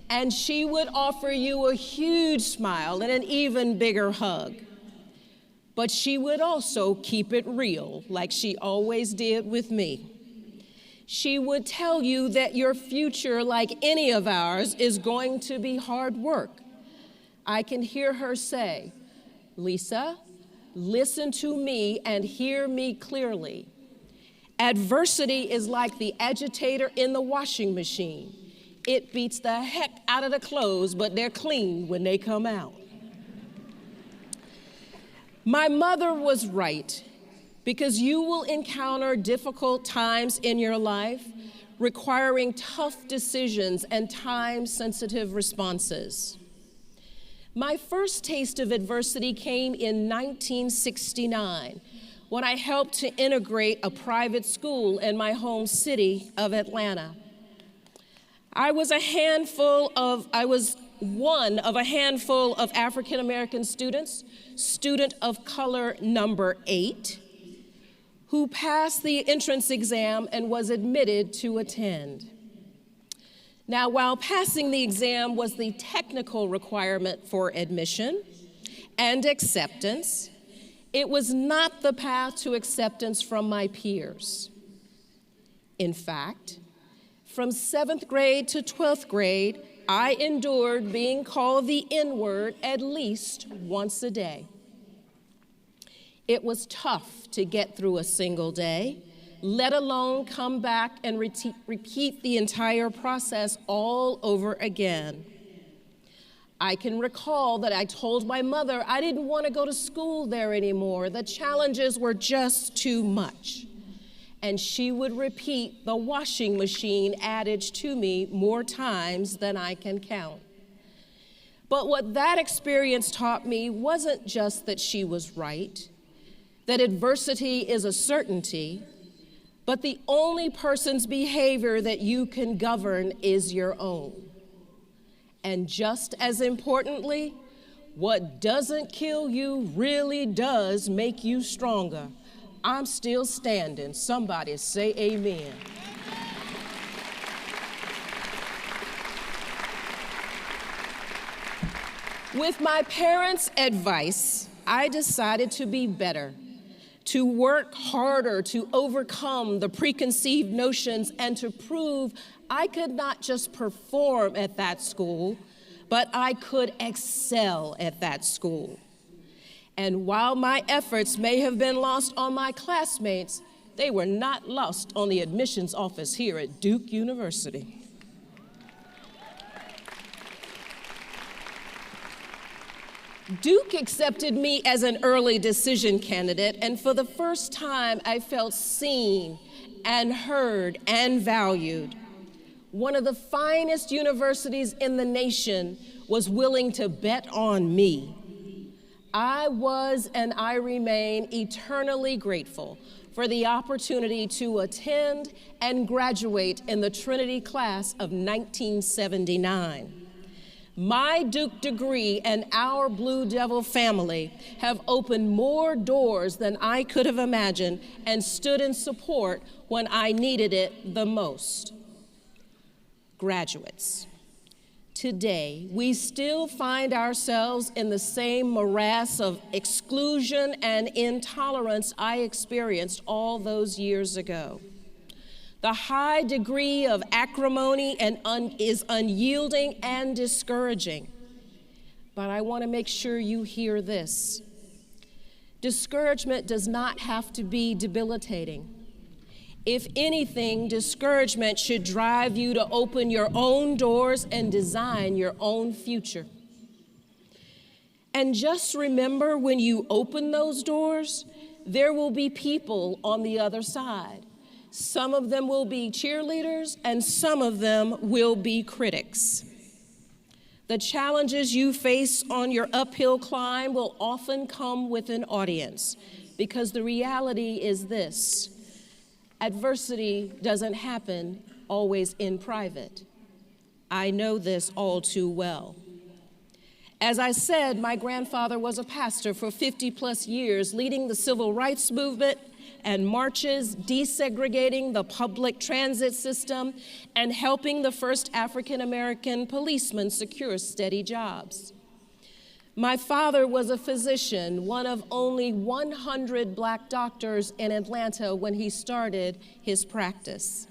And she would offer you a huge smile and an even bigger hug. But she would also keep it real, like she always did with me. She would tell you that your future, like any of ours, is going to be hard work. I can hear her say, "Lisa, listen to me and hear me clearly. Adversity is like the agitator in the washing machine. It beats the heck out of the clothes, but they're clean when they come out." My mother was right, because you will encounter difficult times in your life requiring tough decisions and time-sensitive responses. My first taste of adversity came in 1969 when I helped to integrate a private school in my home city of Atlanta. I was one of a handful of African American students, student of color number 8, who passed the entrance exam and was admitted to attend. Now, while passing the exam was the technical requirement for admission and acceptance, it was not the path to acceptance from my peers. In fact, from 7th grade to 12th grade, I endured being called the N-word at least once a day. It was tough to get through a single day, let alone come back and repeat the entire process all over again. I can recall that I told my mother I didn't want to go to school there anymore. The challenges were just too much. And she would repeat the washing machine adage to me more times than I can count. But what that experience taught me wasn't just that she was right, that adversity is a certainty, but the only person's behavior that you can govern is your own. And just as importantly, what doesn't kill you really does make you stronger. I'm still standing. Somebody say amen. With my parents' advice, I decided to be better, to work harder, to overcome the preconceived notions, and to prove I could not just perform at that school, but I could excel at that school. And while my efforts may have been lost on my classmates, they were not lost on the admissions office here at Duke University. Duke accepted me as an early decision candidate, and for the first time, I felt seen and heard and valued. One of the finest universities in the nation was willing to bet on me. I was and I remain eternally grateful for the opportunity to attend and graduate in the Trinity class of 1979. My Duke degree and our Blue Devil family have opened more doors than I could have imagined and stood in support when I needed it the most. Graduates, today we still find ourselves in the same morass of exclusion and intolerance I experienced all those years ago. The high degree of acrimony is unyielding and discouraging. But I want to make sure you hear this. Discouragement does not have to be debilitating. If anything, discouragement should drive you to open your own doors and design your own future. And just remember, when you open those doors, there will be people on the other side. Some of them will be cheerleaders, and some of them will be critics. The challenges you face on your uphill climb will often come with an audience, because the reality is this: adversity doesn't happen always in private. I know this all too well. As I said, my grandfather was a pastor for 50+ years, leading the civil rights movement and marches, desegregating the public transit system, and helping the first African-American policemen secure steady jobs. My father was a physician, one of only 100 Black doctors in Atlanta when he started his practice.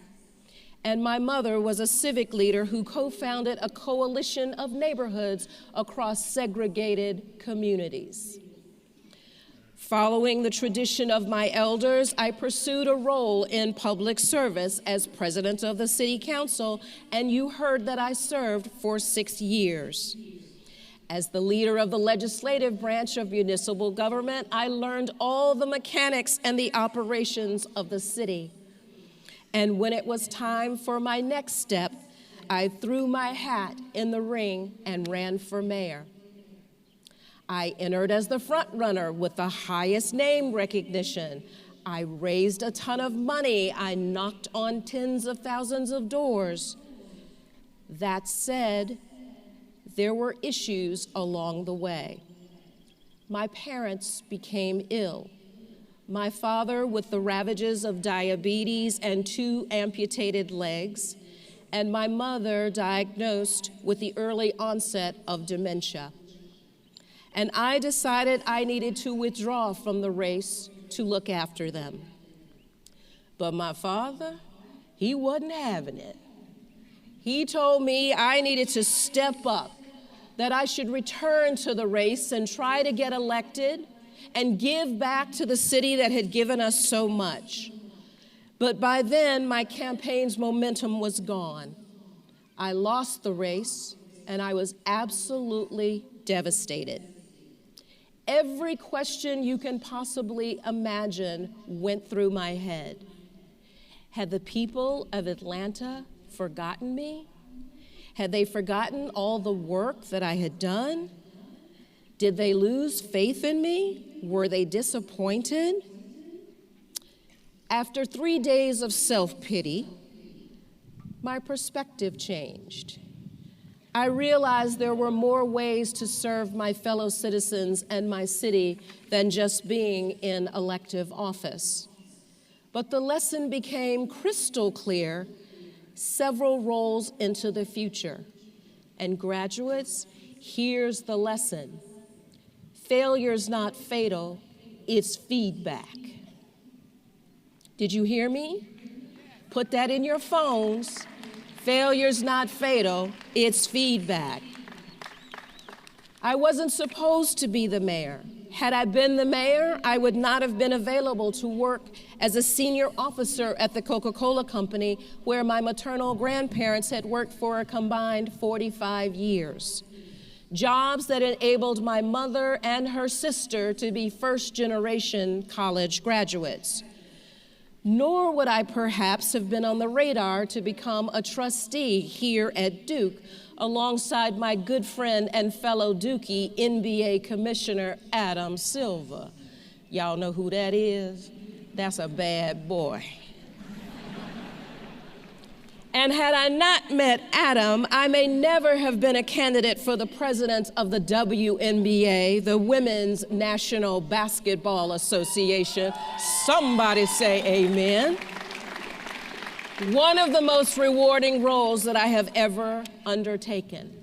And my mother was a civic leader who co-founded a coalition of neighborhoods across segregated communities. Following the tradition of my elders, I pursued a role in public service as president of the city council, and you heard that I served for 6 years. As the leader of the legislative branch of municipal government, I learned all the mechanics and the operations of the city. And when it was time for my next step, I threw my hat in the ring and ran for mayor. I entered as the front runner with the highest name recognition. I raised a ton of money. I knocked on tens of thousands of doors. That said, there were issues along the way. My parents became ill. My father with the ravages of diabetes and 2 amputated legs, and my mother diagnosed with the early onset of dementia. And I decided I needed to withdraw from the race to look after them. But my father, he wasn't having it. He told me I needed to step up, that I should return to the race and try to get elected and give back to the city that had given us so much. But by then, my campaign's momentum was gone. I lost the race, and I was absolutely devastated. Every question you can possibly imagine went through my head. Had the people of Atlanta forgotten me? Had they forgotten all the work that I had done? Did they lose faith in me? Were they disappointed? After 3 days of self-pity, my perspective changed. I realized there were more ways to serve my fellow citizens and my city than just being in elective office. But the lesson became crystal clear several roles into the future. And graduates, here's the lesson. Failure's not fatal, it's feedback. Did you hear me? Put that in your phones. Failure's not fatal, it's feedback. I wasn't supposed to be the mayor. Had I been the mayor, I would not have been available to work as a senior officer at the Coca-Cola Company, where my maternal grandparents had worked for a combined 45 years. Jobs that enabled my mother and her sister to be first-generation college graduates. Nor would I perhaps have been on the radar to become a trustee here at Duke, alongside my good friend and fellow Dookie, NBA Commissioner Adam Silver. Y'all know who that is? That's a bad boy. And had I not met Adam, I may never have been a candidate for the president of the WNBA, the Women's National Basketball Association. Somebody say amen. One of the most rewarding roles that I have ever undertaken.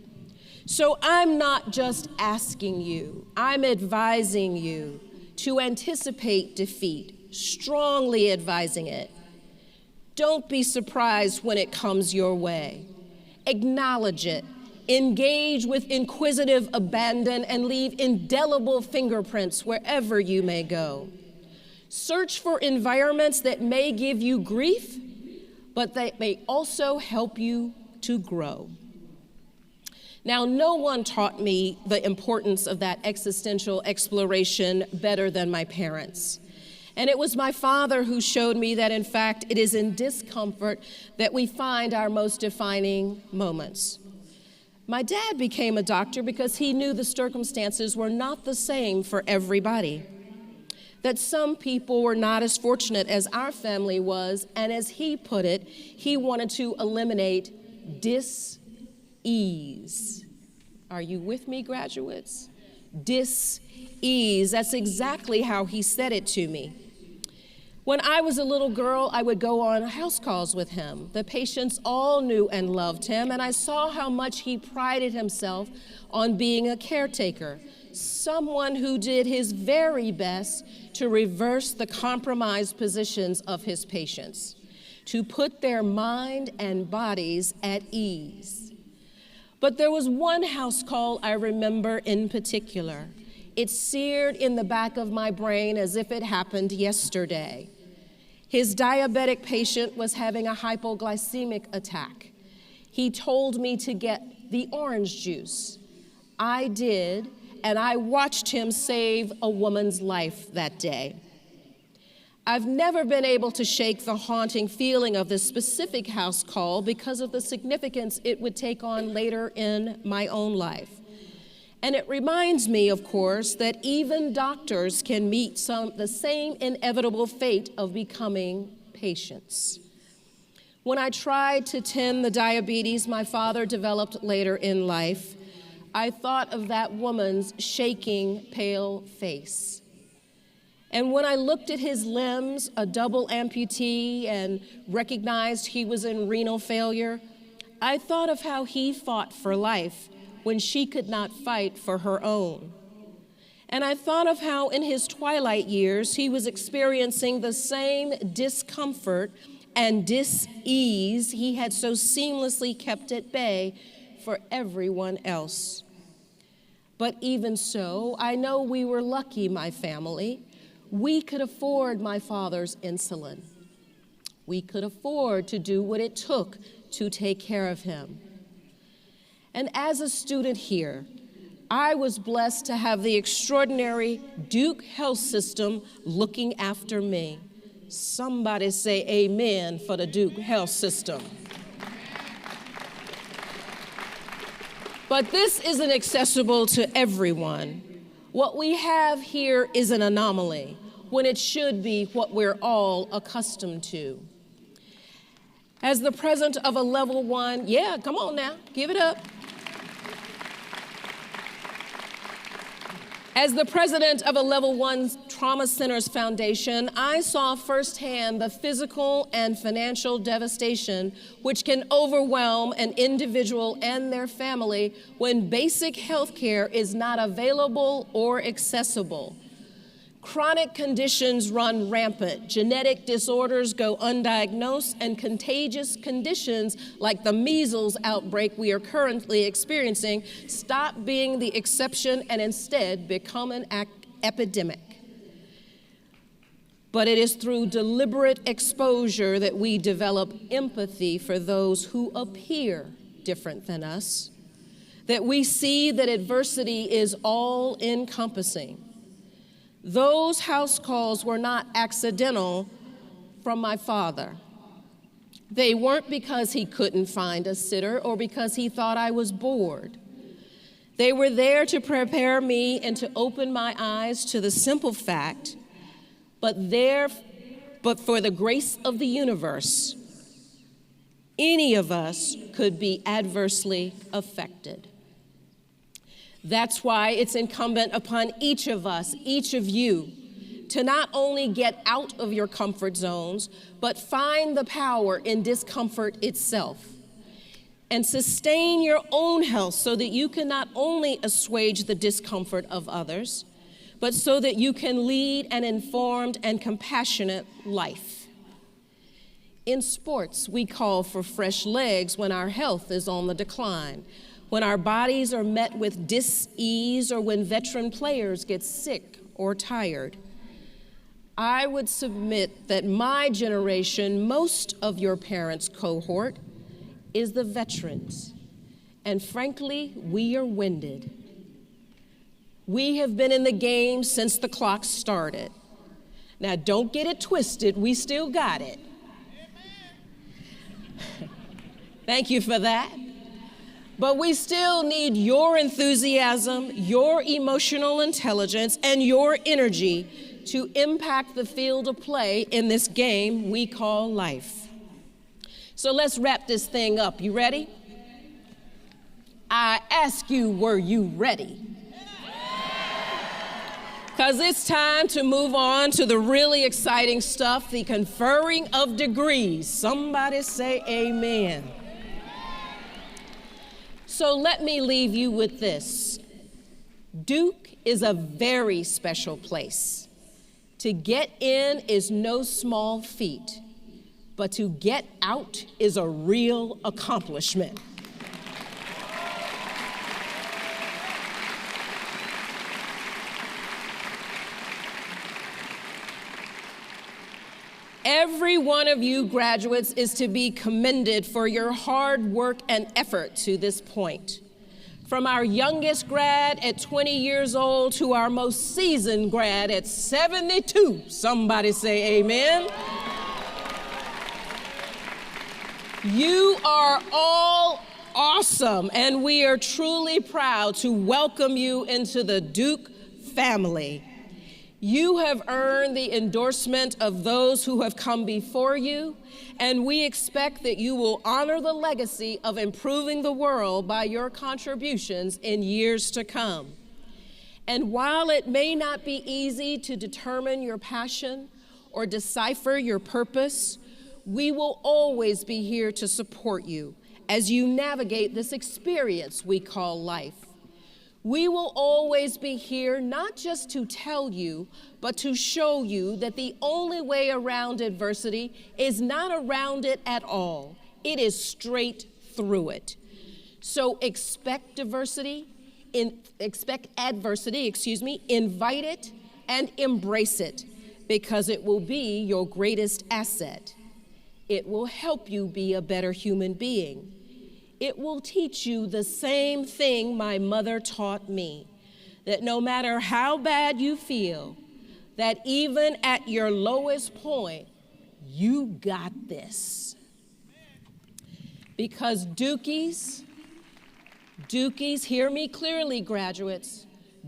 So I'm not just asking you, I'm advising you to anticipate defeat, strongly advising it. Don't be surprised when it comes your way. Acknowledge it. Engage with inquisitive abandon and leave indelible fingerprints wherever you may go. Search for environments that may give you grief, but that may also help you to grow. Now, no one taught me the importance of that existential exploration better than my parents. And it was my father who showed me that, in fact, it is in discomfort that we find our most defining moments. My dad became a doctor because he knew the circumstances were not the same for everybody, that some people were not as fortunate as our family was, and as he put it, he wanted to eliminate dis-ease. Are you with me, graduates? Dis-ease. That's exactly how he said it to me. When I was a little girl, I would go on house calls with him. The patients all knew and loved him, and I saw how much he prided himself on being a caretaker, someone who did his very best to reverse the compromised positions of his patients, to put their mind and bodies at ease. But there was one house call I remember in particular. It seared in the back of my brain as if it happened yesterday. His diabetic patient was having a hypoglycemic attack. He told me to get the orange juice. I did, and I watched him save a woman's life that day. I've never been able to shake the haunting feeling of this specific house call because of the significance it would take on later in my own life. And it reminds me, of course, that even doctors can meet the same inevitable fate of becoming patients. When I tried to tend the diabetes my father developed later in life, I thought of that woman's shaking, pale face. And when I looked at his limbs, a double amputee, and recognized he was in renal failure, I thought of how he fought for life when she could not fight for her own. And I thought of how in his twilight years he was experiencing the same discomfort and dis-ease he had so seamlessly kept at bay for everyone else. But even so, I know we were lucky, my family. We could afford my father's insulin. We could afford to do what it took to take care of him. And as a student here, I was blessed to have the extraordinary Duke Health System looking after me. Somebody say amen for the Duke Health System. But this isn't accessible to everyone. What we have here is an anomaly, when it should be what we're all accustomed to. As the president of a level 1, yeah, come on now, give it up. As the president of a level 1 Trauma Centers Foundation, I saw firsthand the physical and financial devastation which can overwhelm an individual and their family when basic health care is not available or accessible. Chronic conditions run rampant, genetic disorders go undiagnosed, and contagious conditions like the measles outbreak we are currently experiencing stop being the exception and instead become an epidemic. But it is through deliberate exposure that we develop empathy for those who appear different than us, that we see that adversity is all-encompassing. Those house calls were not accidental from my father. They weren't because he couldn't find a sitter or because he thought I was bored. They were there to prepare me and to open my eyes to the simple fact, but for the grace of the universe, any of us could be adversely affected. That's why it's incumbent upon each of us, each of you, to not only get out of your comfort zones, but find the power in discomfort itself and sustain your own health so that you can not only assuage the discomfort of others, but so that you can lead an informed and compassionate life. In sports, we call for fresh legs when our health is on the decline, when our bodies are met with dis-ease, or when veteran players get sick or tired. I would submit that my generation, most of your parents' cohort, is the veterans. And frankly, we are winded. We have been in the game since the clock started. Now, don't get it twisted, we still got it. Thank you for that. But we still need your enthusiasm, your emotional intelligence, and your energy to impact the field of play in this game we call life. So let's wrap this thing up. You ready? I ask you, were you ready? Because it's time to move on to the really exciting stuff, the conferring of degrees. Somebody say amen. So let me leave you with this. Duke is a very special place. To get in is no small feat, but to get out is a real accomplishment. Every one of you graduates is to be commended for your hard work and effort to this point. From our youngest grad at 20 years old to our most seasoned grad at 72. Somebody say amen. You are all awesome, and we are truly proud to welcome you into the Duke family. You have earned the endorsement of those who have come before you, and we expect that you will honor the legacy of improving the world by your contributions in years to come. And while it may not be easy to determine your passion or decipher your purpose, we will always be here to support you as you navigate this experience we call life. We will always be here not just to tell you, but to show you that the only way around adversity is not around it at all. It is straight through it. So expect adversity, invite it and embrace it, because it will be your greatest asset. It will help you be a better human being. It will teach you the same thing my mother taught me, that no matter how bad you feel, that even at your lowest point, you got this. Because Dukies, hear me clearly, graduates,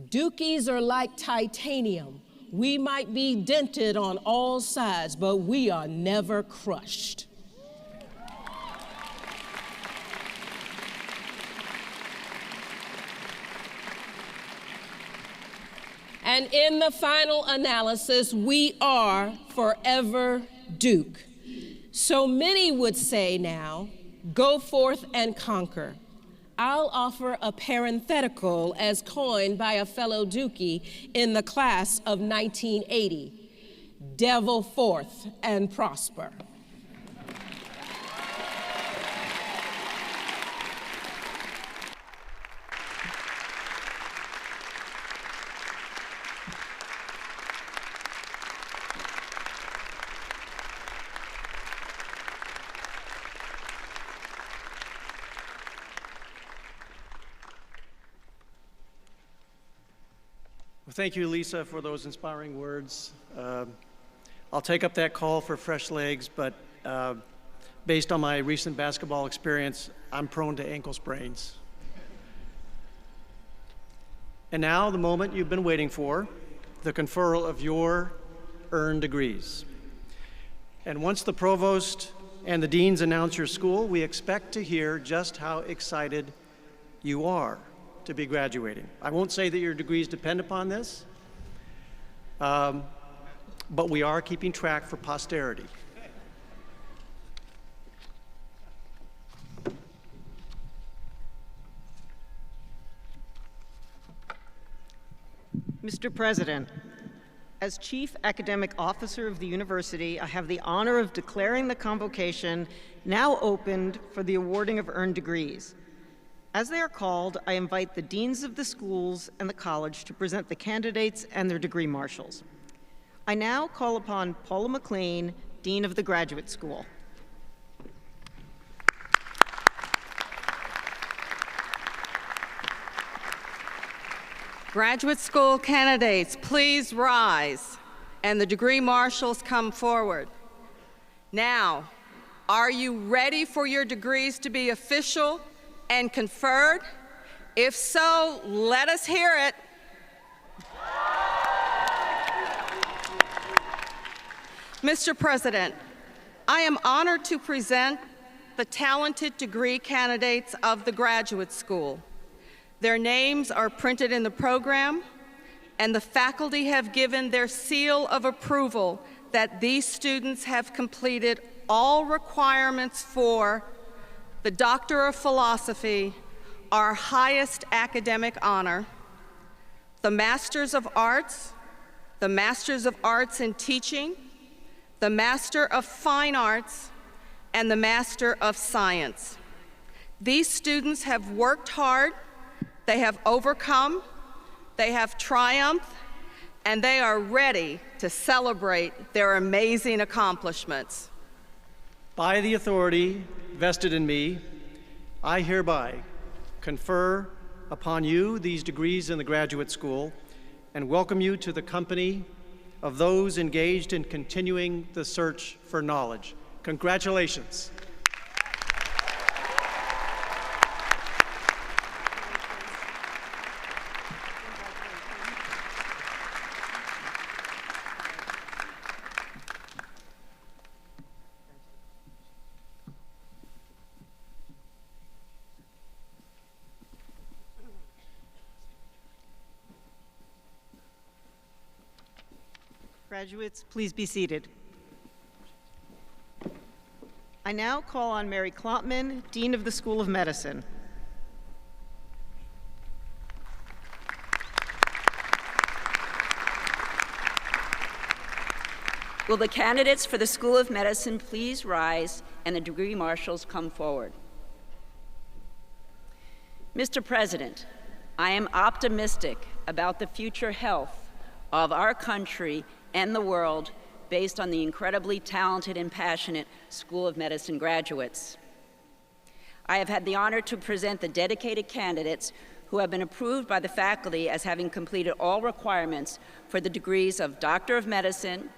Dukies are like titanium. We might be dented on all sides, but we are never crushed. And in the final analysis, we are forever Duke. So many would say now, go forth and conquer. I'll offer a parenthetical as coined by a fellow Dukie in the class of 1980. Devil forth and prosper. Well, thank you, Lisa, for those inspiring words. I'll take up that call for fresh legs, but based on my recent basketball experience, I'm prone to ankle sprains. And now, the moment you've been waiting for, the conferral of your earned degrees. And once the provost and the deans announce your school, we expect to hear just how excited you are to be graduating. I won't say that your degrees depend upon this, but we are keeping track for posterity. Mr. President, as Chief Academic Officer of the University, I have the honor of declaring the convocation now opened for the awarding of earned degrees. As they are called, I invite the deans of the schools and the college to present the candidates and their degree marshals. I now call upon Paula McLean, Dean of the Graduate School. Graduate school candidates, please rise, and the degree marshals come forward. Now, are you ready for your degrees to be official and conferred? If so, let us hear it. Mr. President, I am honored to present the talented degree candidates of the graduate school. Their names are printed in the program, and the faculty have given their seal of approval that these students have completed all requirements for the Doctor of Philosophy, our highest academic honor, the Masters of Arts, the Masters of Arts in Teaching, the Master of Fine Arts, and the Master of Science. These students have worked hard, they have overcome, they have triumphed, and they are ready to celebrate their amazing accomplishments. By the authority vested in me, I hereby confer upon you these degrees in the graduate school and welcome you to the company of those engaged in continuing the search for knowledge. Congratulations. Graduates, please be seated. I now call on Mary Kloppman, Dean of the School of Medicine. Will the candidates for the School of Medicine please rise and the degree marshals come forward? Mr. President, I am optimistic about the future health of our country and the world based on the incredibly talented and passionate School of Medicine graduates. I have had the honor to present the dedicated candidates who have been approved by the faculty as having completed all requirements for the degrees of Doctor of Medicine,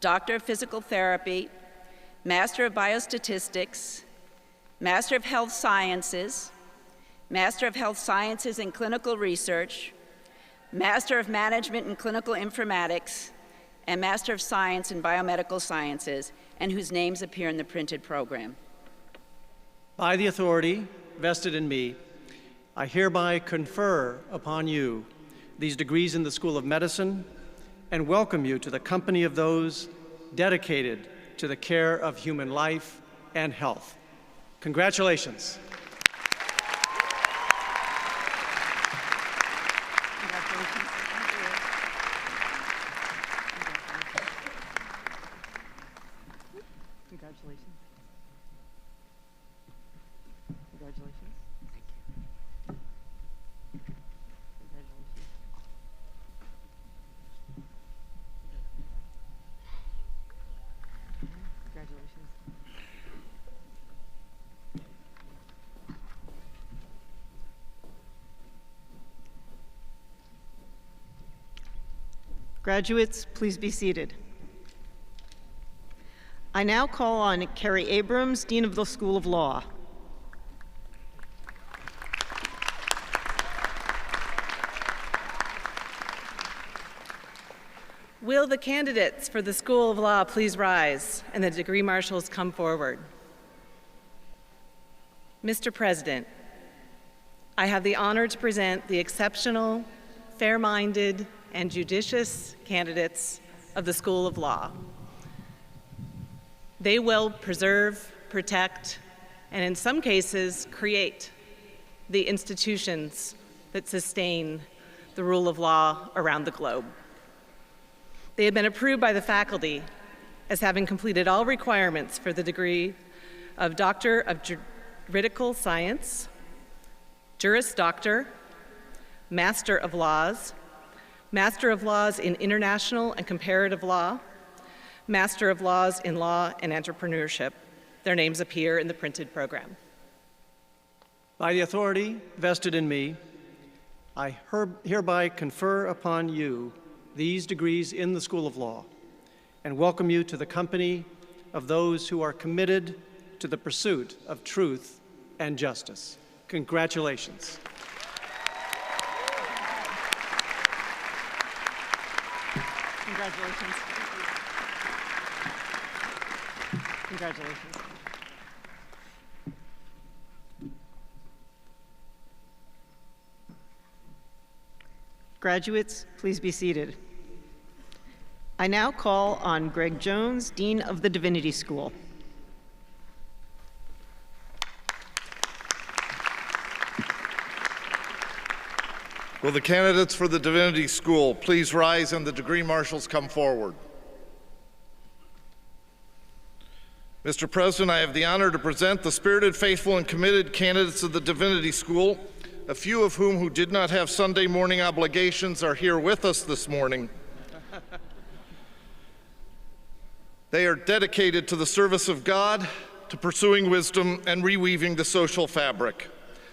Doctor of Physical Therapy, Master of Biostatistics, Master of Health Sciences, Master of Health Sciences and Clinical Research, Master of Management and Clinical Informatics, and Master of Science in Biomedical Sciences, and whose names appear in the printed program. By the authority vested in me, I hereby confer upon you these degrees in the School of Medicine and welcome you to the company of those dedicated to the care of human life and health. Congratulations. Congratulations. Congratulations. Thank you. Congratulations. Congratulations. Graduates, please be seated. I now call on Carrie Abrams, Dean of the School of Law. Will the candidates for the School of Law please rise and the degree marshals come forward? Mr. President, I have the honor to present the exceptional, fair-minded, and judicious candidates of the School of Law. They will preserve, protect, and in some cases, create the institutions that sustain the rule of law around the globe. They have been approved by the faculty as having completed all requirements for the degree of Doctor of Juridical Science, Juris Doctor, Master of Laws, Master of Laws in International and Comparative Law, Master of Laws in Law and Entrepreneurship. Their names appear in the printed program. By the authority vested in me, I hereby confer upon you these degrees in the School of Law and welcome you to the company of those who are committed to the pursuit of truth and justice. Congratulations. Congratulations. Congratulations. Graduates, please be seated. I now call on Greg Jones, Dean of the Divinity School. Will the candidates for the Divinity School please rise and the degree marshals come forward? Mr. President, I have the honor to present the spirited, faithful, and committed candidates of the Divinity School, a few of whom who did not have Sunday morning obligations are here with us this morning. They are dedicated to the service of God, to pursuing wisdom, and reweaving the social fabric.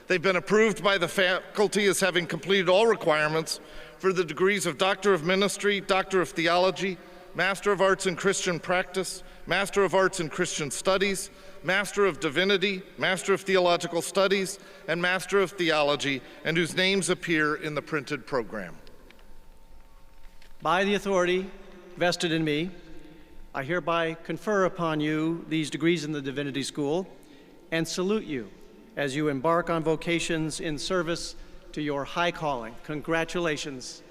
They've been approved by the faculty as having completed all requirements for the degrees of Doctor of Ministry, Doctor of Theology, Master of Arts in Christian Practice, Master of Arts in Christian Studies, Master of Divinity, Master of Theological Studies, and Master of Theology, and whose names appear in the printed program. By the authority vested in me, I hereby confer upon you these degrees in the Divinity School and salute you as you embark on vocations in service to your high calling. Congratulations.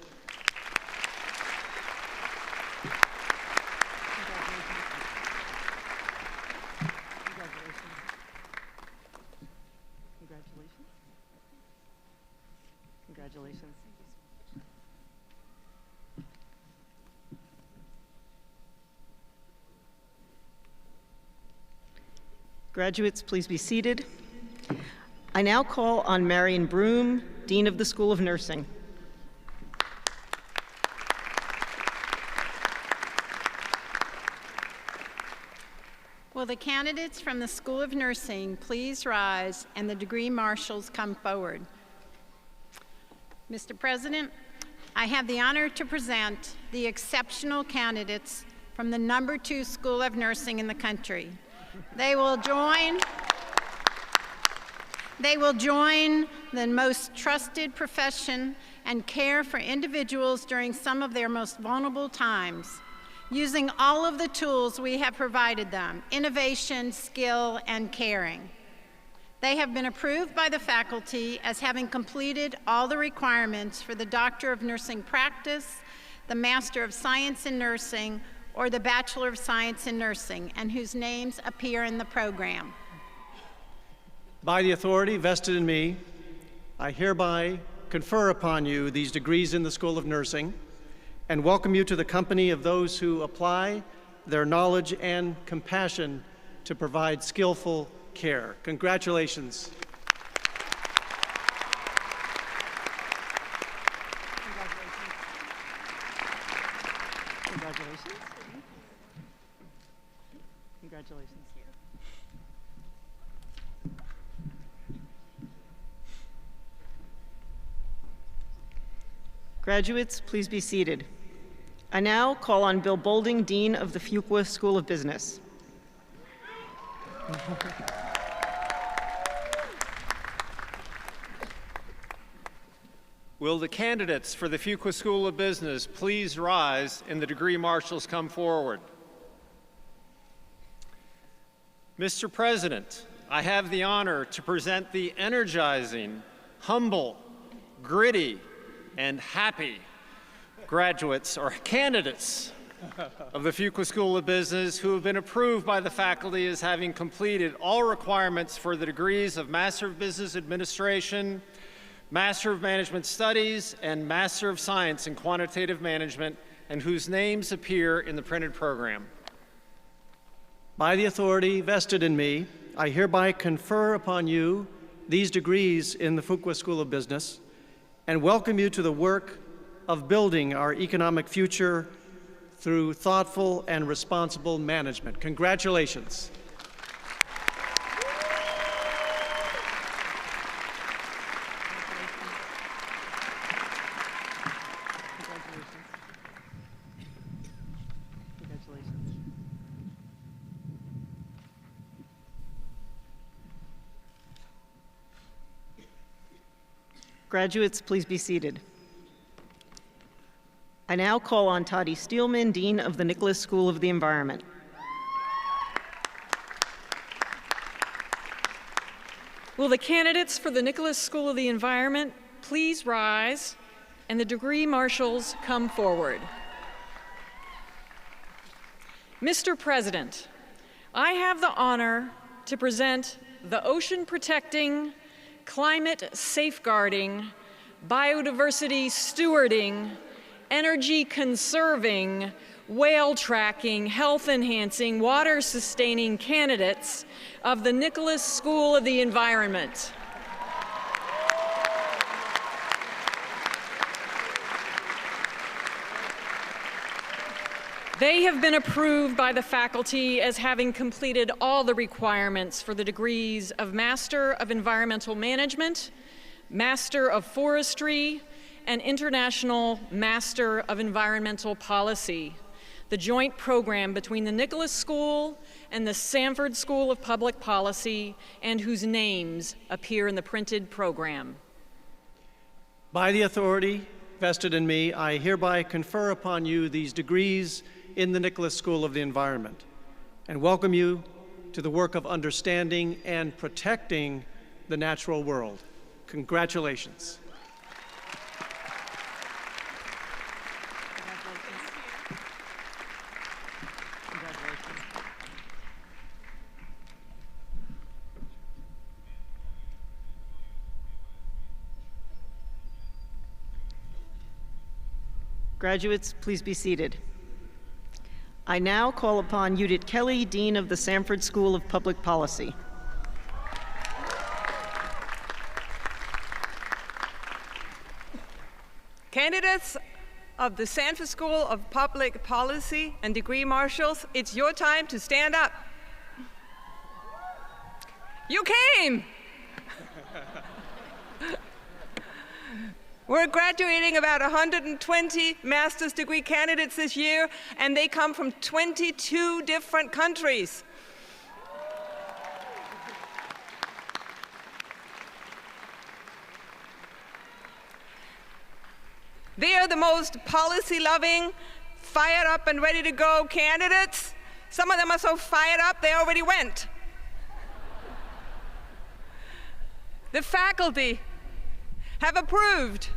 Congratulations. Graduates, please be seated. I now call on Marion Broom, Dean of the School of Nursing. Will the candidates from the School of Nursing please rise and the degree marshals come forward? Mr. President, I have the honor to present the exceptional candidates from the #2 School of Nursing in the country. They will join the most trusted profession and care for individuals during some of their most vulnerable times, using all of the tools we have provided them: innovation, skill, and caring. They have been approved by the faculty as having completed all the requirements for the Doctor of Nursing Practice, the Master of Science in Nursing, or the Bachelor of Science in Nursing, and whose names appear in the program. By the authority vested in me, I hereby confer upon you these degrees in the School of Nursing and welcome you to the company of those who apply their knowledge and compassion to provide skillful care. Congratulations. Congratulations. Congratulations. Graduates, please be seated. I now call on Bill Bolding, Dean of the Fuqua School of Business. Will the candidates for the Fuqua School of Business please rise and the degree marshals come forward? Mr. President, I have the honor to present the energizing, humble, gritty, and happy graduates or candidates of the Fuqua School of Business who have been approved by the faculty as having completed all requirements for the degrees of Master of Business Administration, Master of Management Studies, and Master of Science in Quantitative Management, and whose names appear in the printed program. By the authority vested in me, I hereby confer upon you these degrees in the Fuqua School of Business and welcome you to the work of building our economic future through thoughtful and responsible management. Congratulations. Graduates, please be seated. I now call on Toddy Steelman, Dean of the Nicholas School of the Environment. Will the candidates for the Nicholas School of the Environment please rise and the degree marshals come forward? Mr. President, I have the honor to present the ocean protecting, climate safeguarding, biodiversity stewarding, energy conserving, whale tracking, health enhancing, water sustaining candidates of the Nicholas School of the Environment. They have been approved by the faculty as having completed all the requirements for the degrees of Master of Environmental Management, Master of Forestry, and International Master of Environmental Policy, the joint program between the Nicholas School and the Sanford School of Public Policy, and whose names appear in the printed program. By the authority vested in me, I hereby confer upon you these degrees in the Nicholas School of the Environment and welcome you to the work of understanding and protecting the natural world. Congratulations. Graduates, please be seated. I now call upon Judith Kelly, Dean of the Sanford School of Public Policy. Candidates of the Sanford School of Public Policy and degree marshals, it's your time to stand up. You came! We're graduating about 120 master's degree candidates this year, and they come from 22 different countries. They are the most policy-loving, fired up and ready to go candidates. Some of them are so fired up they already went. The faculty have approved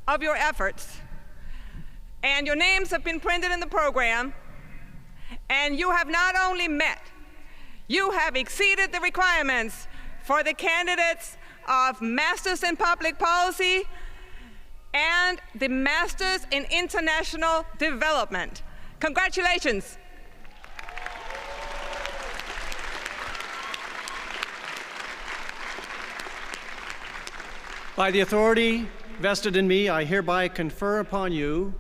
of your efforts, and your names have been printed in the program, and you have not only met, you have exceeded the requirements for the candidates of Masters in Public Policy and the Masters in International Development. Congratulations. By the authority vested in me, I hereby confer upon you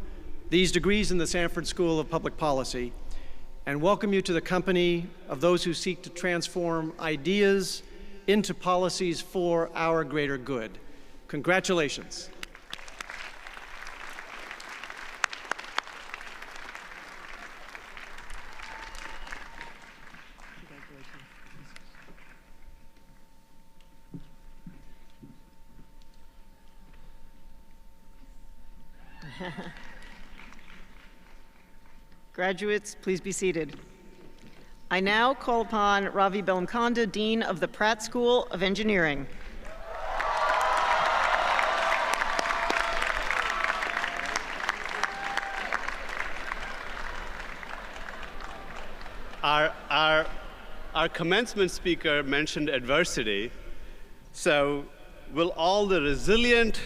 these degrees in the Sanford School of Public Policy and welcome you to the company of those who seek to transform ideas into policies for our greater good. Congratulations. Graduates, please be seated. I now call upon Ravi Belmkonda, Dean of the Pratt School of Engineering. Our commencement speaker mentioned adversity. So will all the resilient,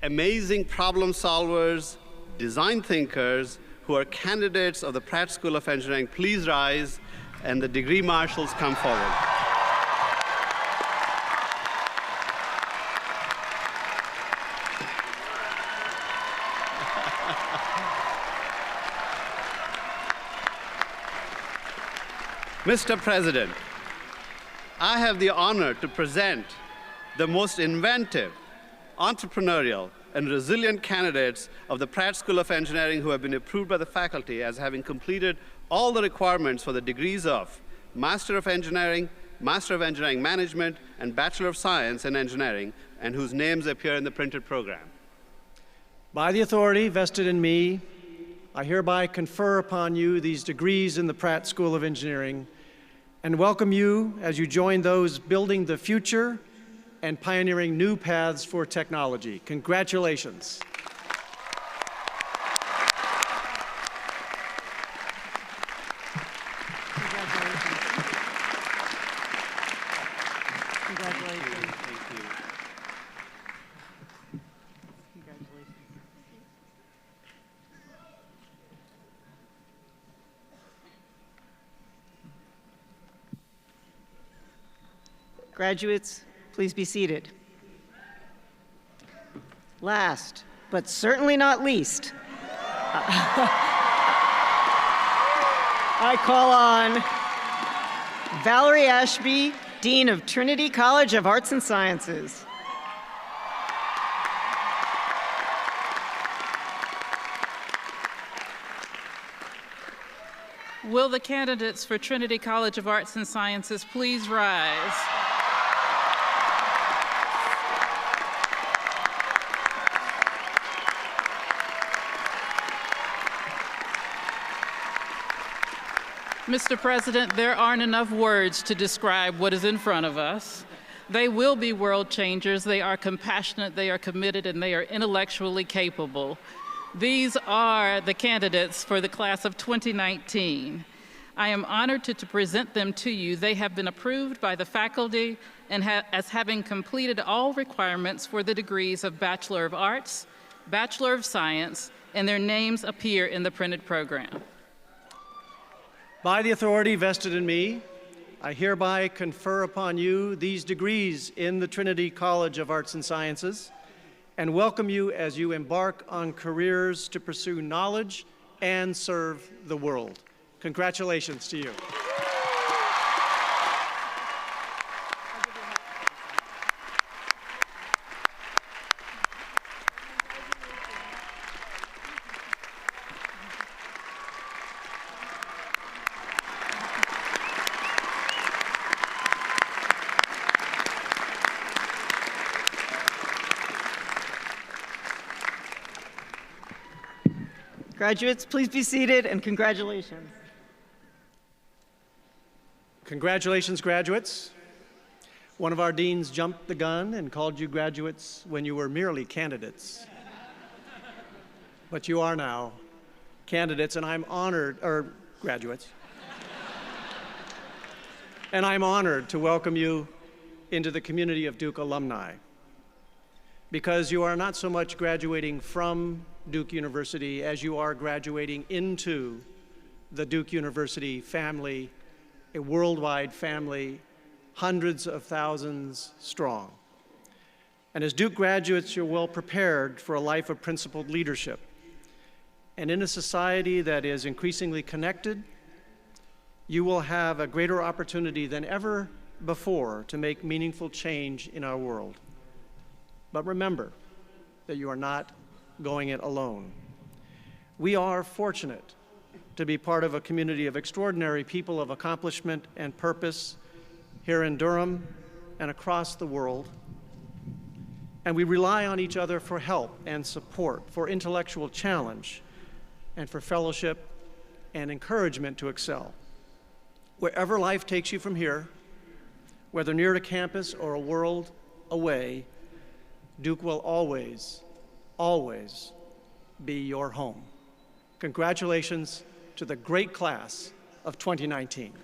amazing problem solvers, design thinkers who are candidates of the Pratt School of Engineering please rise and the degree marshals come forward. Mr. President, I have the honor to present the most inventive, entrepreneurial, and resilient candidates of the Pratt School of Engineering who have been approved by the faculty as having completed all the requirements for the degrees of Master of Engineering, Master of Engineering Management, and Bachelor of Science in Engineering, and whose names appear in the printed program. By the authority vested in me, I hereby confer upon you these degrees in the Pratt School of Engineering and welcome you as you join those building the future and pioneering new paths for technology. Congratulations. Graduates, please be seated. Last, but certainly not least, I call on Valerie Ashby, Dean of Trinity College of Arts and Sciences. Will the candidates for Trinity College of Arts and Sciences please rise? Mr. President, there aren't enough words to describe what is in front of us. They will be world changers. They are compassionate, they are committed, and they are intellectually capable. These are the candidates for the class of 2019. I am honored to present them to you. They have been approved by the faculty and as having completed all requirements for the degrees of Bachelor of Arts, Bachelor of Science, and their names appear in the printed program. By the authority vested in me, I hereby confer upon you these degrees in the Trinity College of Arts and Sciences and welcome you as you embark on careers to pursue knowledge and serve the world. Congratulations to you. Graduates, please be seated, and congratulations. Congratulations, graduates. One of our deans jumped the gun and called you graduates when you were merely candidates. But you are now candidates, and I'm honored, or graduates. And I'm honored to welcome you into the community of Duke alumni, because you are not so much graduating from Duke University as you are graduating into the Duke University family, a worldwide family, hundreds of thousands strong. And as Duke graduates, you're well prepared for a life of principled leadership. And in a society that is increasingly connected, you will have a greater opportunity than ever before to make meaningful change in our world. But remember that you are not going it alone. We are fortunate to be part of a community of extraordinary people of accomplishment and purpose here in Durham and across the world. And we rely on each other for help and support, for intellectual challenge, and for fellowship and encouragement to excel. Wherever life takes you from here, whether near to campus or a world away, Duke will always, always be your home. Congratulations to the great class of 2019.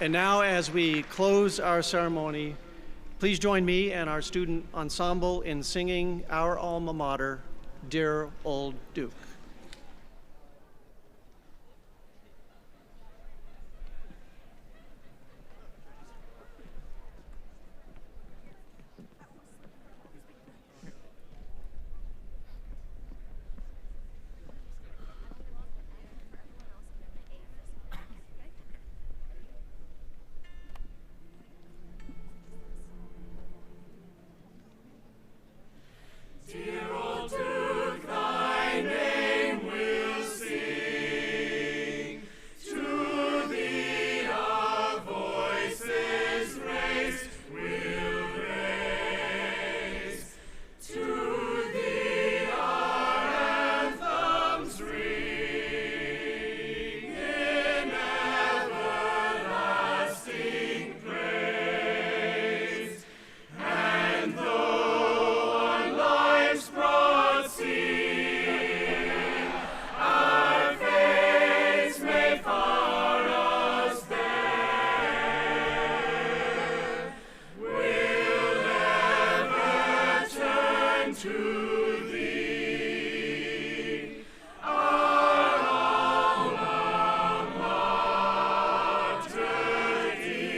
And now, as we close our ceremony, please join me and our student ensemble in singing our alma mater, Dear Old Duke. Dear old Duke, thy name we'll sing. To thee our voices raised we'll raise. To thee our anthems ring in everlasting praise. And though on life's broad sea our fates may far us bear, we'll ever turn to thee, our alma mater dear.